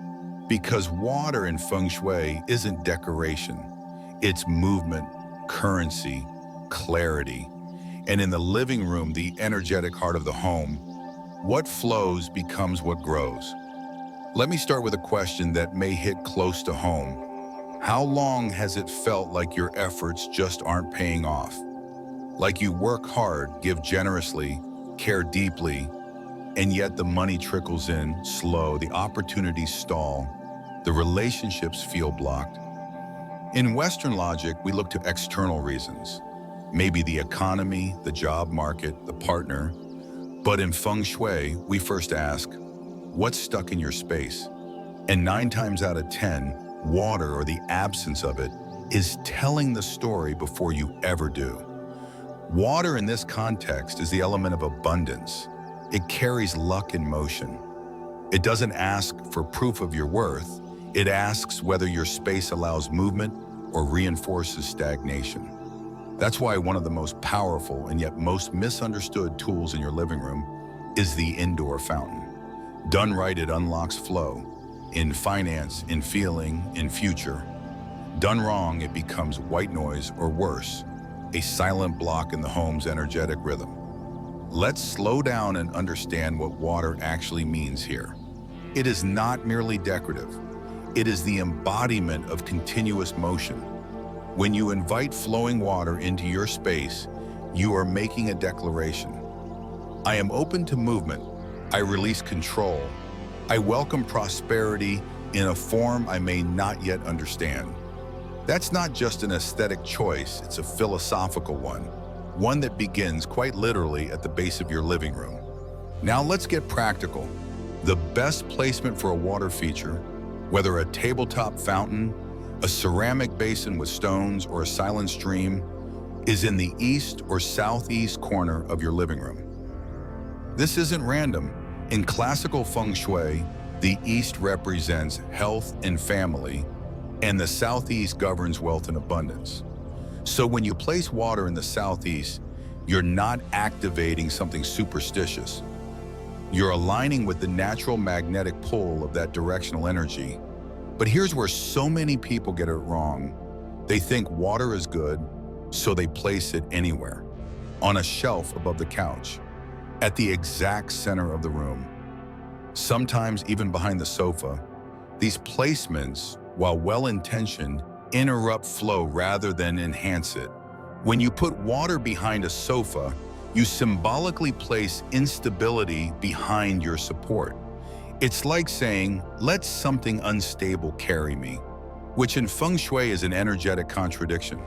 Because water in Feng Shui isn't decoration. It's movement, currency, clarity. And in the living room, the energetic heart of the home, what flows becomes what grows. Let me start with a question that may hit close to home. How long has it felt like your efforts just aren't paying off? Like you work hard, give generously, care deeply, and yet the money trickles in slow, the opportunities stall, the relationships feel blocked. In Western logic, we look to external reasons. Maybe the economy, the job market, the partner. But in Feng Shui, we first ask, what's stuck in your space? And 9 times out of 10, water, or the absence of it, is telling the story before you ever do. Water in this context is the element of abundance. It carries luck in motion. It doesn't ask for proof of your worth. It asks whether your space allows movement or reinforces stagnation. That's why one of the most powerful and yet most misunderstood tools in your living room is the indoor fountain. Done right, it unlocks flow. In finance, in feeling, in future. Done wrong, it becomes white noise or worse, a silent block in the home's energetic rhythm. Let's slow down and understand what water actually means here. It is not merely decorative. It is the embodiment of continuous motion. When you invite flowing water into your space, you are making a declaration. I am open to movement. I release control. I welcome prosperity in a form I may not yet understand. That's not just an aesthetic choice, it's a philosophical one that begins quite literally at the base of your living room. Now let's get practical. The best placement for a water feature, whether a tabletop fountain, a ceramic basin with stones, or a silent stream, is in the east or southeast corner of your living room. This isn't random. In classical Feng Shui, the east represents health and family, and the southeast governs wealth and abundance. So when you place water in the southeast, you're not activating something superstitious. You're aligning with the natural magnetic pull of that directional energy. But here's where so many people get it wrong. They think water is good, so they place it anywhere. On a shelf above the couch, at the exact center of the room, sometimes even behind the sofa. These placements, while well-intentioned, interrupt flow rather than enhance it. When you put water behind a sofa, you symbolically place instability behind your support. It's like saying, let something unstable carry me, which in Feng Shui is an energetic contradiction.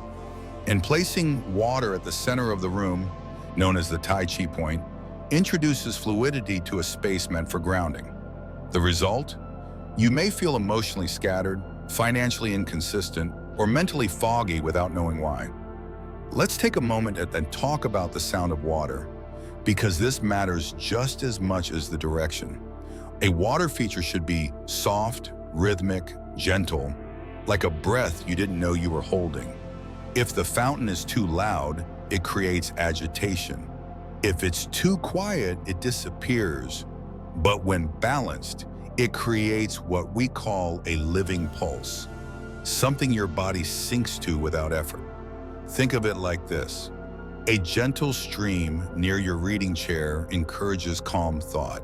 And placing water at the center of the room, known as the Tai Chi point, introduces fluidity to a space meant for grounding. The result? You may feel emotionally scattered, financially inconsistent, or mentally foggy without knowing why. Let's take a moment and talk about the sound of water, because this matters just as much as the direction. A water feature should be soft, rhythmic, gentle, like a breath you didn't know you were holding. If the fountain is too loud, it creates agitation. If it's too quiet, it disappears. But when balanced, it creates what we call a living pulse, something your body sinks to without effort. Think of it like this. A gentle stream near your reading chair encourages calm thought,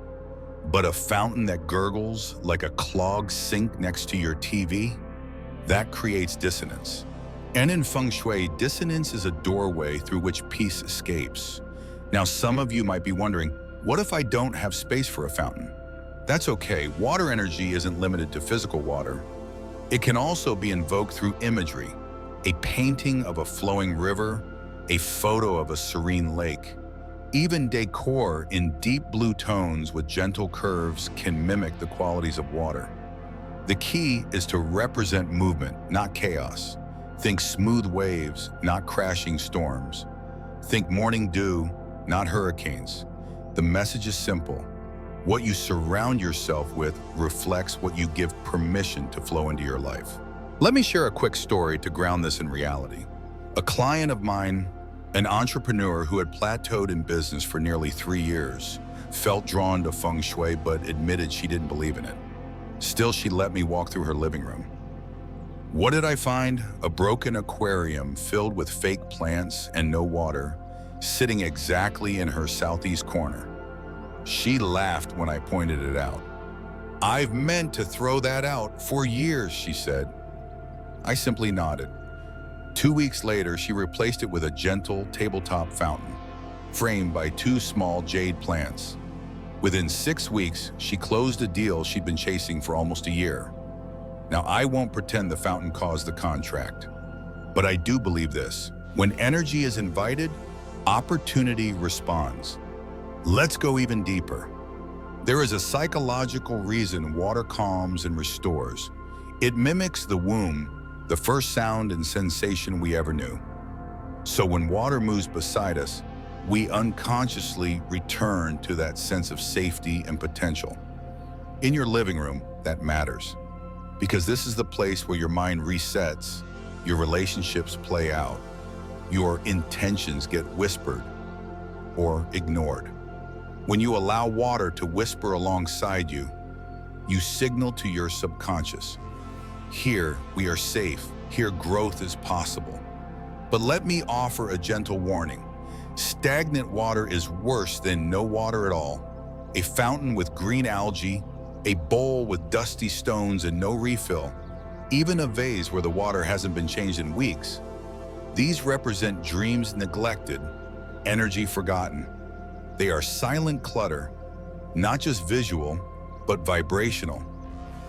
but a fountain that gurgles like a clogged sink next to your TV, that creates dissonance. And in Feng Shui, dissonance is a doorway through which peace escapes. Now, some of you might be wondering, what if I don't have space for a fountain? That's okay. Water energy isn't limited to physical water. It can also be invoked through imagery, a painting of a flowing river, a photo of a serene lake. Even decor in deep blue tones with gentle curves can mimic the qualities of water. The key is to represent movement, not chaos. Think smooth waves, not crashing storms. Think morning dew, not hurricanes. The message is simple. What you surround yourself with reflects what you give permission to flow into your life. Let me share a quick story to ground this in reality. A client of mine, an entrepreneur who had plateaued in business for nearly 3 years, felt drawn to Feng Shui but admitted she didn't believe in it. Still, she let me walk through her living room. What did I find? A broken aquarium filled with fake plants and no water, sitting exactly in her southeast corner. She laughed when I pointed it out. "I've meant to throw that out for years," she said. I simply nodded. 2 weeks later, she replaced it with a gentle tabletop fountain, framed by 2 small jade plants. Within 6 weeks, she closed a deal she'd been chasing for almost a year. Now, I won't pretend the fountain caused the contract, but I do believe this. When energy is invited, opportunity responds. Let's go even deeper. There is a psychological reason water calms and restores. It mimics the womb, the first sound and sensation we ever knew. So when water moves beside us, we unconsciously return to that sense of safety and potential. In your living room, that matters, because this is the place where your mind resets, your relationships play out, your intentions get whispered or ignored. When you allow water to whisper alongside you, you signal to your subconscious, here we are safe, here growth is possible. But let me offer a gentle warning. Stagnant water is worse than no water at all. A fountain with green algae, a bowl with dusty stones and no refill, even a vase where the water hasn't been changed in weeks. These represent dreams neglected, energy forgotten. They are silent clutter, not just visual, but vibrational.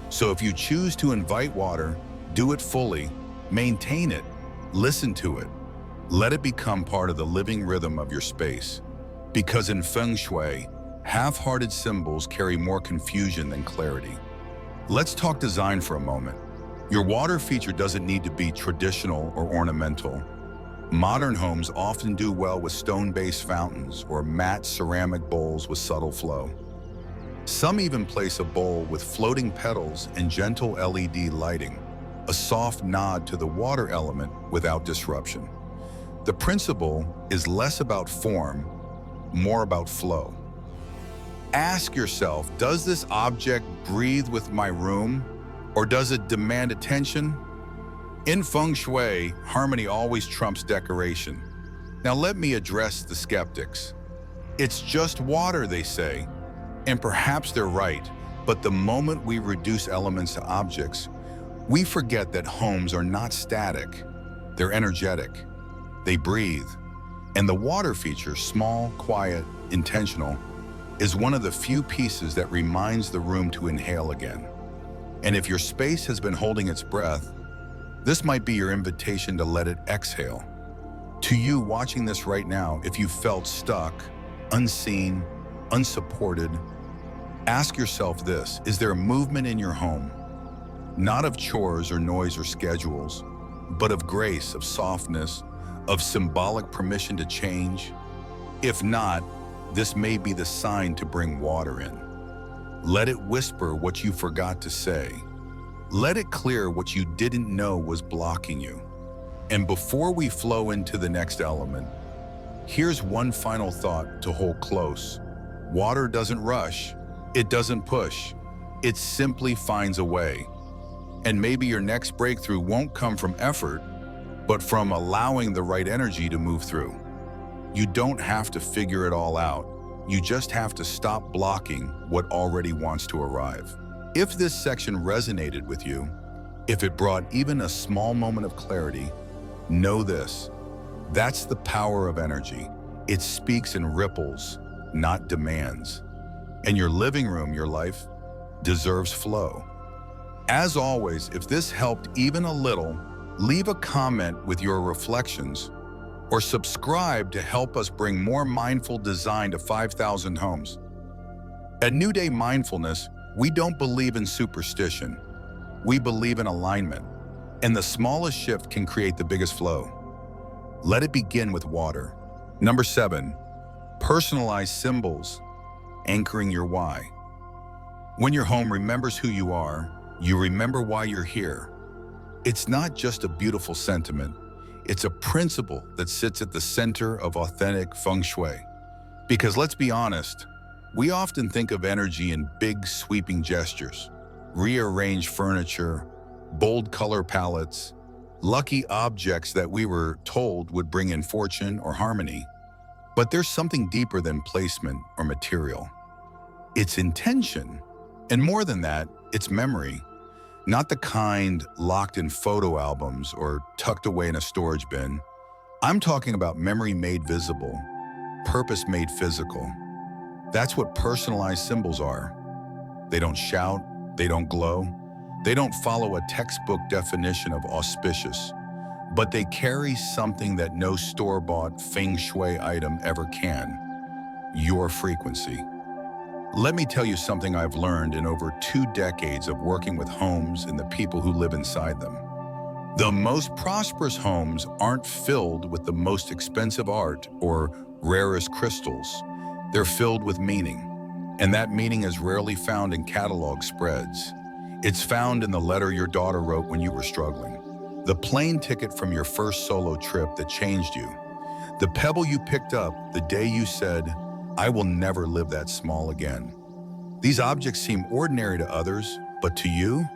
So if you choose to invite water, do it fully, maintain it, listen to it. Let it become part of the living rhythm of your space. Because in Feng Shui, half-hearted symbols carry more confusion than clarity. Let's talk design for a moment. Your water feature doesn't need to be traditional or ornamental. Modern homes often do well with stone-based fountains or matte ceramic bowls with subtle flow. Some even place a bowl with floating petals and gentle LED lighting, a soft nod to the water element without disruption. The principle is less about form, more about flow. Ask yourself, does this object breathe with my room? Or does it demand attention? In Feng Shui, harmony always trumps decoration. Now let me address the skeptics. It's just water, they say, and perhaps they're right, but the moment we reduce elements to objects, we forget that homes are not static. They're energetic. They breathe. And the water feature, small, quiet, intentional, is one of the few pieces that reminds the room to inhale again. And if your space has been holding its breath, this might be your invitation to let it exhale. To you watching this right now, if you felt stuck, unseen, unsupported, ask yourself this: is there a movement in your home? Not of chores or noise or schedules, but of grace, of softness, of symbolic permission to change? If not, this may be the sign to bring water in. Let it whisper what you forgot to say. Let it clear what you didn't know was blocking you. And before we flow into the next element, here's one final thought to hold close. Water doesn't rush. It doesn't push. It simply finds a way. And maybe your next breakthrough won't come from effort, but from allowing the right energy to move through. You don't have to figure it all out. You just have to stop blocking what already wants to arrive. If this section resonated with you, if it brought even a small moment of clarity, know this: that's the power of energy. It speaks in ripples, not demands. And your living room, your life, deserves flow. As always, if this helped even a little, leave a comment with your reflections or subscribe to help us bring more mindful design to 5,000 homes. At New Day Mindfulness, we don't believe in superstition. We believe in alignment, and the smallest shift can create the biggest flow. Let it begin with water. Number 7, personalize symbols, anchoring your why. When your home remembers who you are, you remember why you're here. It's not just a beautiful sentiment. It's a principle that sits at the center of authentic Feng Shui. Because let's be honest, we often think of energy in big, sweeping gestures: rearranged furniture, bold color palettes, lucky objects that we were told would bring in fortune or harmony. But there's something deeper than placement or material. It's intention, and more than that, it's memory. Not the kind locked in photo albums or tucked away in a storage bin. I'm talking about memory made visible, purpose made physical. That's what personalized symbols are. They don't shout, they don't glow, they don't follow a textbook definition of auspicious, but they carry something that no store-bought Feng Shui item ever can: your frequency. Let me tell you something I've learned in over 2 decades of working with homes and the people who live inside them. The most prosperous homes aren't filled with the most expensive art or rarest crystals. They're filled with meaning, and that meaning is rarely found in catalog spreads. It's found in the letter your daughter wrote when you were struggling, the plane ticket from your first solo trip that changed you, the pebble you picked up the day you said, "I will never live that small again." These objects seem ordinary to others, but to you,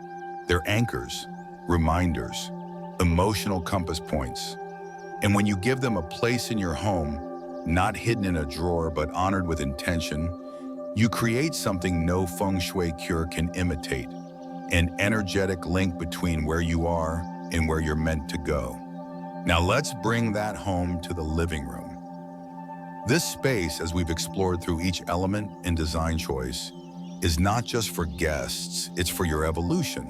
they're anchors, reminders, emotional compass points. And when you give them a place in your home, not hidden in a drawer but honored with intention, you create something no Feng Shui cure can imitate: an energetic link between where you are and where you're meant to go. Now let's bring that home to the living room. This space, as we've explored through each element and design choice, is not just for guests, it's for your evolution.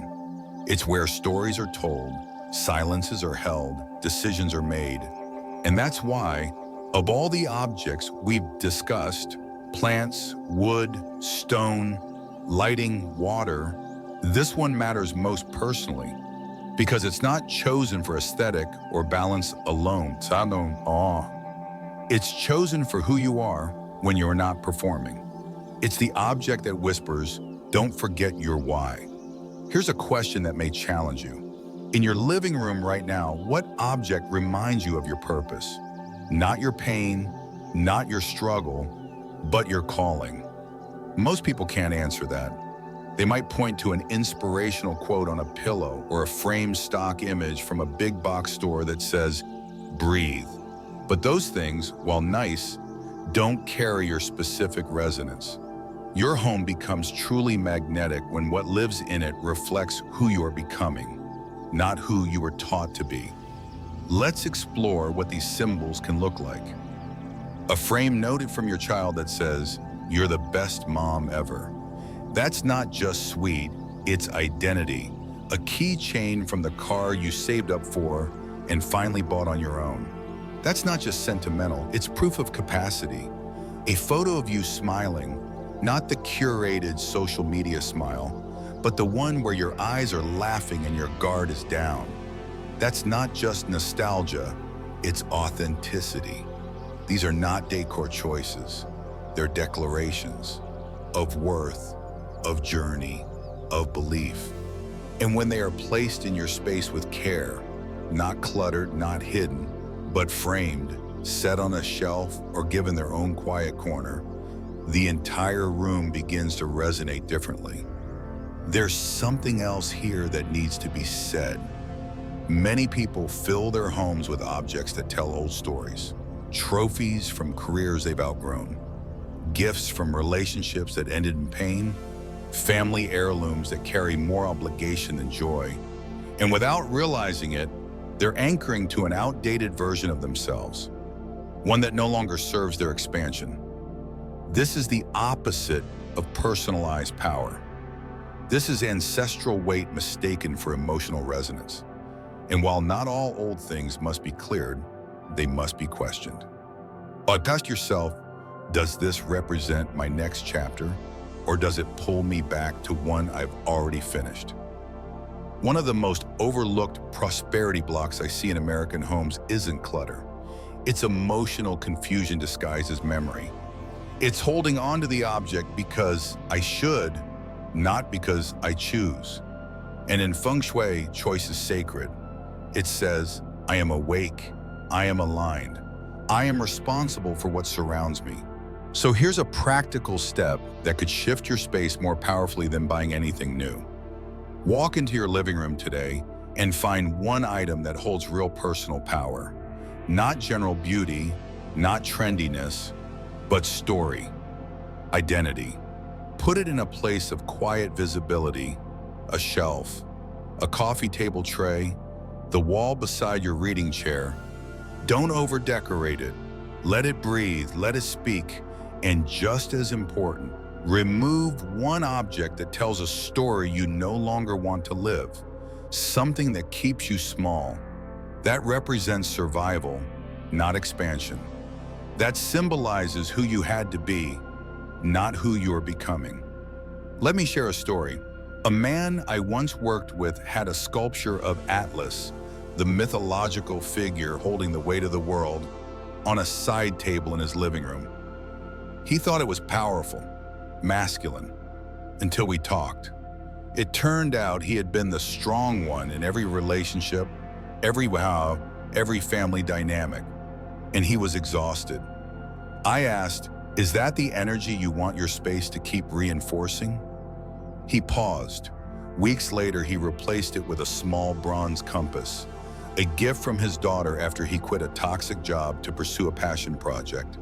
It's where stories are told, silences are held, decisions are made. And that's why, of all the objects we've discussed, plants, wood, stone, lighting, water, this one matters most personally, because it's not chosen for aesthetic or balance alone. It's chosen for who you are when you're not performing. It's the object that whispers, "Don't forget your why." Here's a question that may challenge you. In your living room right now, what object reminds you of your purpose? Not your pain, not your struggle, but your calling. Most people can't answer that. They might point to an inspirational quote on a pillow or a framed stock image from a big box store that says, "Breathe." But those things, while nice, don't carry your specific resonance. Your home becomes truly magnetic when what lives in it reflects who you are becoming, not who you were taught to be. Let's explore what these symbols can look like. A frame noted from your child that says, "You're the best mom ever." That's not just sweet, it's identity. A keychain from the car you saved up for and finally bought on your own. That's not just sentimental, it's proof of capacity. A photo of you smiling, not the curated social media smile, but the one where your eyes are laughing and your guard is down. That's not just nostalgia, it's authenticity. These are not decor choices. They're declarations of worth, of journey, of belief. And when they are placed in your space with care, not cluttered, not hidden, but framed, set on a shelf, or given their own quiet corner, the entire room begins to resonate differently. There's something else here that needs to be said. Many people fill their homes with objects that tell old stories, trophies from careers they've outgrown, gifts from relationships that ended in pain, family heirlooms that carry more obligation than joy. And without realizing it, they're anchoring to an outdated version of themselves, one that no longer serves their expansion. This is the opposite of personalized power. This is ancestral weight mistaken for emotional resonance. And while not all old things must be cleared, they must be questioned. Ask yourself, does this represent my next chapter, or does it pull me back to one I've already finished? One of the most overlooked prosperity blocks I see in American homes isn't clutter. It's emotional confusion disguised as memory. It's holding on to the object because I should, not because I choose. And in Feng Shui, choice is sacred. It says, I am awake, I am aligned, I am responsible for what surrounds me. So here's a practical step that could shift your space more powerfully than buying anything new. Walk into your living room today and find one item that holds real personal power. Not general beauty, not trendiness, but story, identity. Put it in a place of quiet visibility, a shelf, a coffee table tray, the wall beside your reading chair. Don't over-decorate it. Let it breathe, let it speak, and just as important, remove one object that tells a story you no longer want to live, something that keeps you small. That represents survival, not expansion. That symbolizes who you had to be, not who you're becoming. Let me share a story. A man I once worked with had a sculpture of Atlas, the mythological figure holding the weight of the world, on a side table in his living room. He thought it was powerful, masculine, until we talked. It turned out he had been the strong one in every relationship, every family dynamic, and he was exhausted. I asked, is that the energy you want your space to keep reinforcing? He paused. Weeks later, he replaced it with a small bronze compass, a gift from his daughter after he quit a toxic job to pursue a passion project.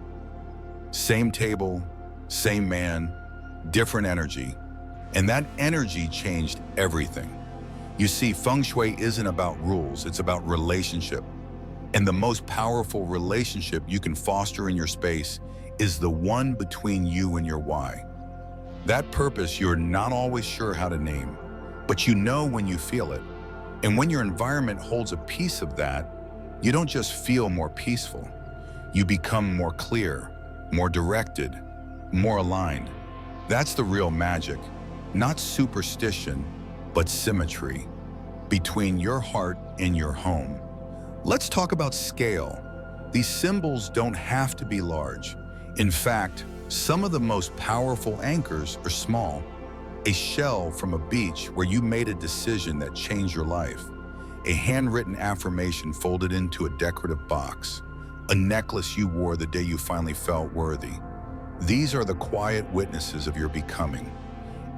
Same table, same man, different energy. And that energy changed everything. You see, Feng Shui isn't about rules, it's about relationship. And the most powerful relationship you can foster in your space is the one between you and your why. That purpose you're not always sure how to name, but you know when you feel it. And when your environment holds a piece of that, you don't just feel more peaceful. You become more clear, more directed, more aligned. That's the real magic, not superstition, but symmetry between your heart and your home. Let's talk about scale. These symbols don't have to be large. In fact, some of the most powerful anchors are small. A shell from a beach where you made a decision that changed your life. A handwritten affirmation folded into a decorative box. A necklace you wore the day you finally felt worthy. These are the quiet witnesses of your becoming.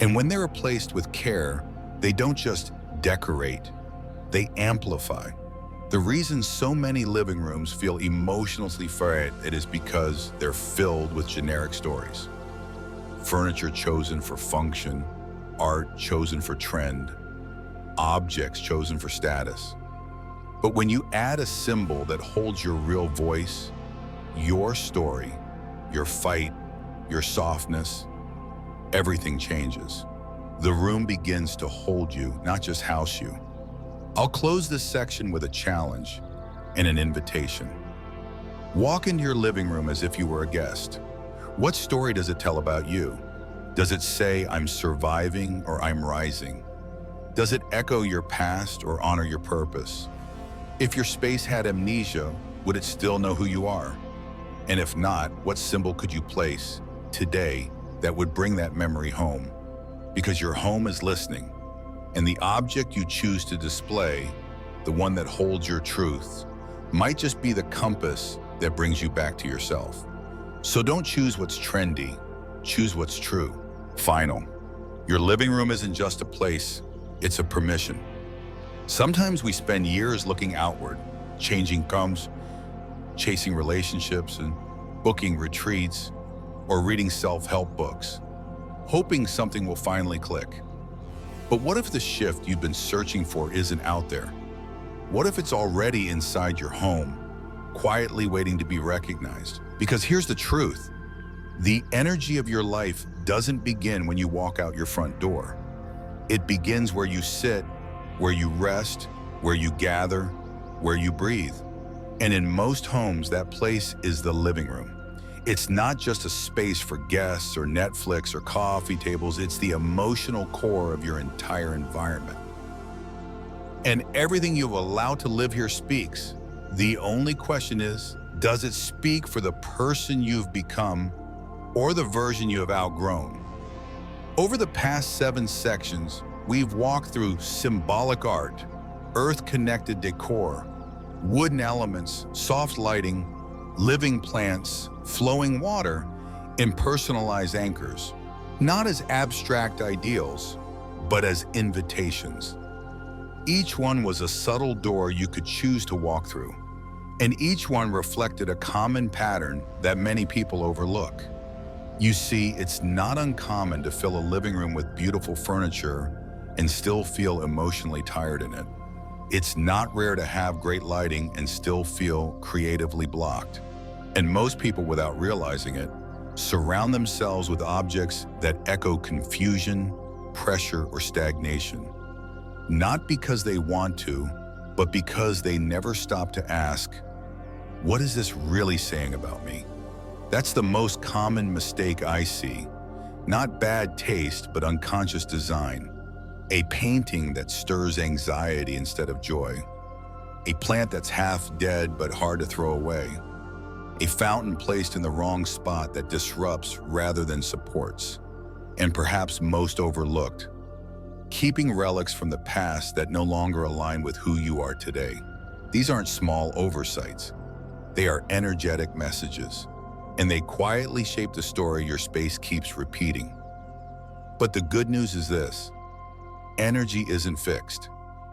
And when they're placed with care, they don't just decorate, they amplify. The reason so many living rooms feel emotionally freight, it is because they're filled with generic stories. Furniture chosen for function, art chosen for trend, objects chosen for status. But when you add a symbol that holds your real voice, your story, your fight, your softness, everything changes. The room begins to hold you, not just house you. I'll close this section with a challenge and an invitation. Walk into your living room as if you were a guest. What story does it tell about you? Does it say, I'm surviving or I'm rising? Does it echo your past or honor your purpose? If your space had amnesia, would it still know who you are? And if not, what symbol could you place today that would bring that memory home? Because your home is listening, and the object you choose to display, the one that holds your truth, might just be the compass that brings you back to yourself. So don't choose what's trendy, choose what's true. Final. Your living room isn't just a place, it's a permission. Sometimes we spend years looking outward, changing comes, chasing relationships and booking retreats, or reading self-help books, hoping something will finally click. But what if the shift you've been searching for isn't out there? What if it's already inside your home, quietly waiting to be recognized? Because here's the truth. The energy of your life doesn't begin when you walk out your front door. It begins where you sit, where you rest, where you gather, where you breathe. And in most homes, that place is the living room. It's not just a space for guests or Netflix or coffee tables, it's the emotional core of your entire environment. And everything you've allowed to live here speaks. The only question is, does it speak for the person you've become or the version you have outgrown? Over the past 7 sections, we've walked through symbolic art, earth-connected decor, wooden elements, soft lighting, living plants, flowing water, and personalized anchors, not as abstract ideals, but as invitations. Each one was a subtle door you could choose to walk through, and each one reflected a common pattern that many people overlook. You see, it's not uncommon to fill a living room with beautiful furniture and still feel emotionally tired in it. It's not rare to have great lighting and still feel creatively blocked. And most people, without realizing it, surround themselves with objects that echo confusion, pressure, or stagnation. Not because they want to, but because they never stop to ask, what is this really saying about me? That's the most common mistake I see. Not bad taste, but unconscious design. A painting that stirs anxiety instead of joy. A plant that's half dead but hard to throw away. A fountain placed in the wrong spot that disrupts rather than supports. And perhaps most overlooked, keeping relics from the past that no longer align with who you are today. These aren't small oversights. They are energetic messages, and they quietly shape the story your space keeps repeating. But the good news is this: energy isn't fixed,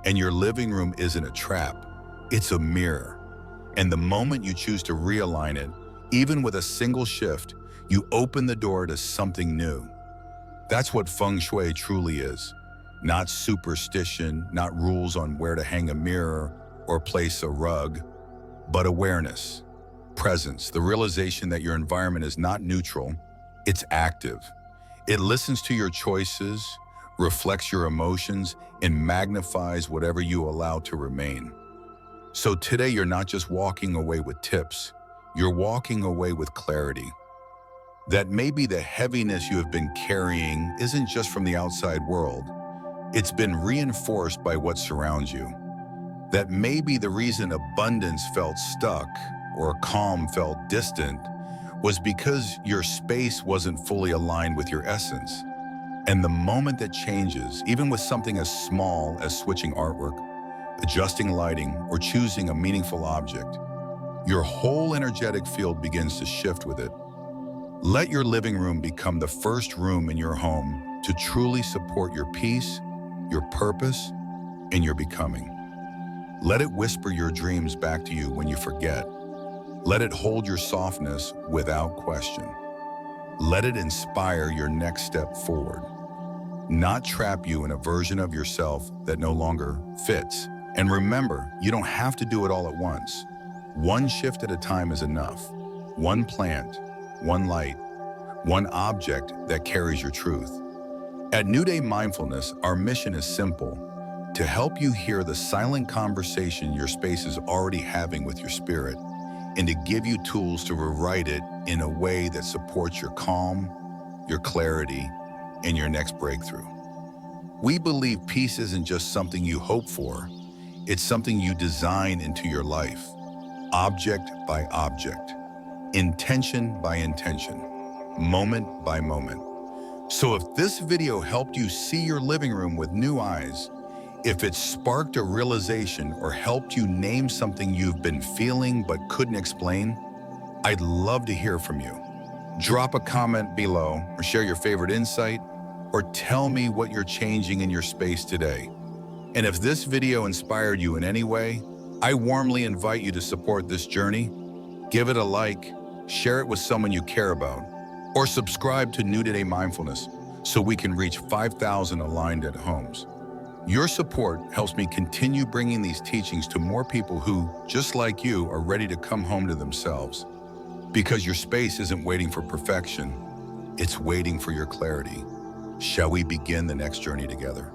and your living room isn't a trap. It's a mirror. And the moment you choose to realign it, even with a single shift, you open the door to something new. That's what Feng Shui truly is. Not superstition, not rules on where to hang a mirror or place a rug, but awareness, presence, the realization that your environment is not neutral, it's active. It listens to your choices, reflects your emotions, and magnifies whatever you allow to remain. So today, you're not just walking away with tips, you're walking away with clarity. That maybe the heaviness you have been carrying isn't just from the outside world, it's been reinforced by what surrounds you. That maybe the reason abundance felt stuck or calm felt distant was because your space wasn't fully aligned with your essence. And the moment that changes, even with something as small as switching artwork, adjusting lighting, or choosing a meaningful object, your whole energetic field begins to shift with it. Let your living room become the first room in your home to truly support your peace, your purpose, and your becoming. Let it whisper your dreams back to you when you forget. Let it hold your softness without question. Let it inspire your next step forward, not trap you in a version of yourself that no longer fits. And remember, you don't have to do it all at once. One shift at a time is enough. One plant, one light, one object that carries your truth. At New Day Mindfulness, our mission is simple: to help you hear the silent conversation your space is already having with your spirit, and to give you tools to rewrite it in a way that supports your calm, your clarity, and your next breakthrough. We believe peace isn't just something you hope for, it's something you design into your life, object by object, intention by intention, moment by moment. So if this video helped you see your living room with new eyes, if it sparked a realization or helped you name something you've been feeling but couldn't explain, I'd love to hear from you. Drop a comment below or share your favorite insight, or tell me what you're changing in your space today. And if this video inspired you in any way, I warmly invite you to support this journey. Give it a like, share it with someone you care about, or subscribe to New Day Mindfulness so we can reach 5,000 aligned at homes. Your support helps me continue bringing these teachings to more people who, just like you, are ready to come home to themselves. Because your space isn't waiting for perfection, it's waiting for your clarity. Shall we begin the next journey together?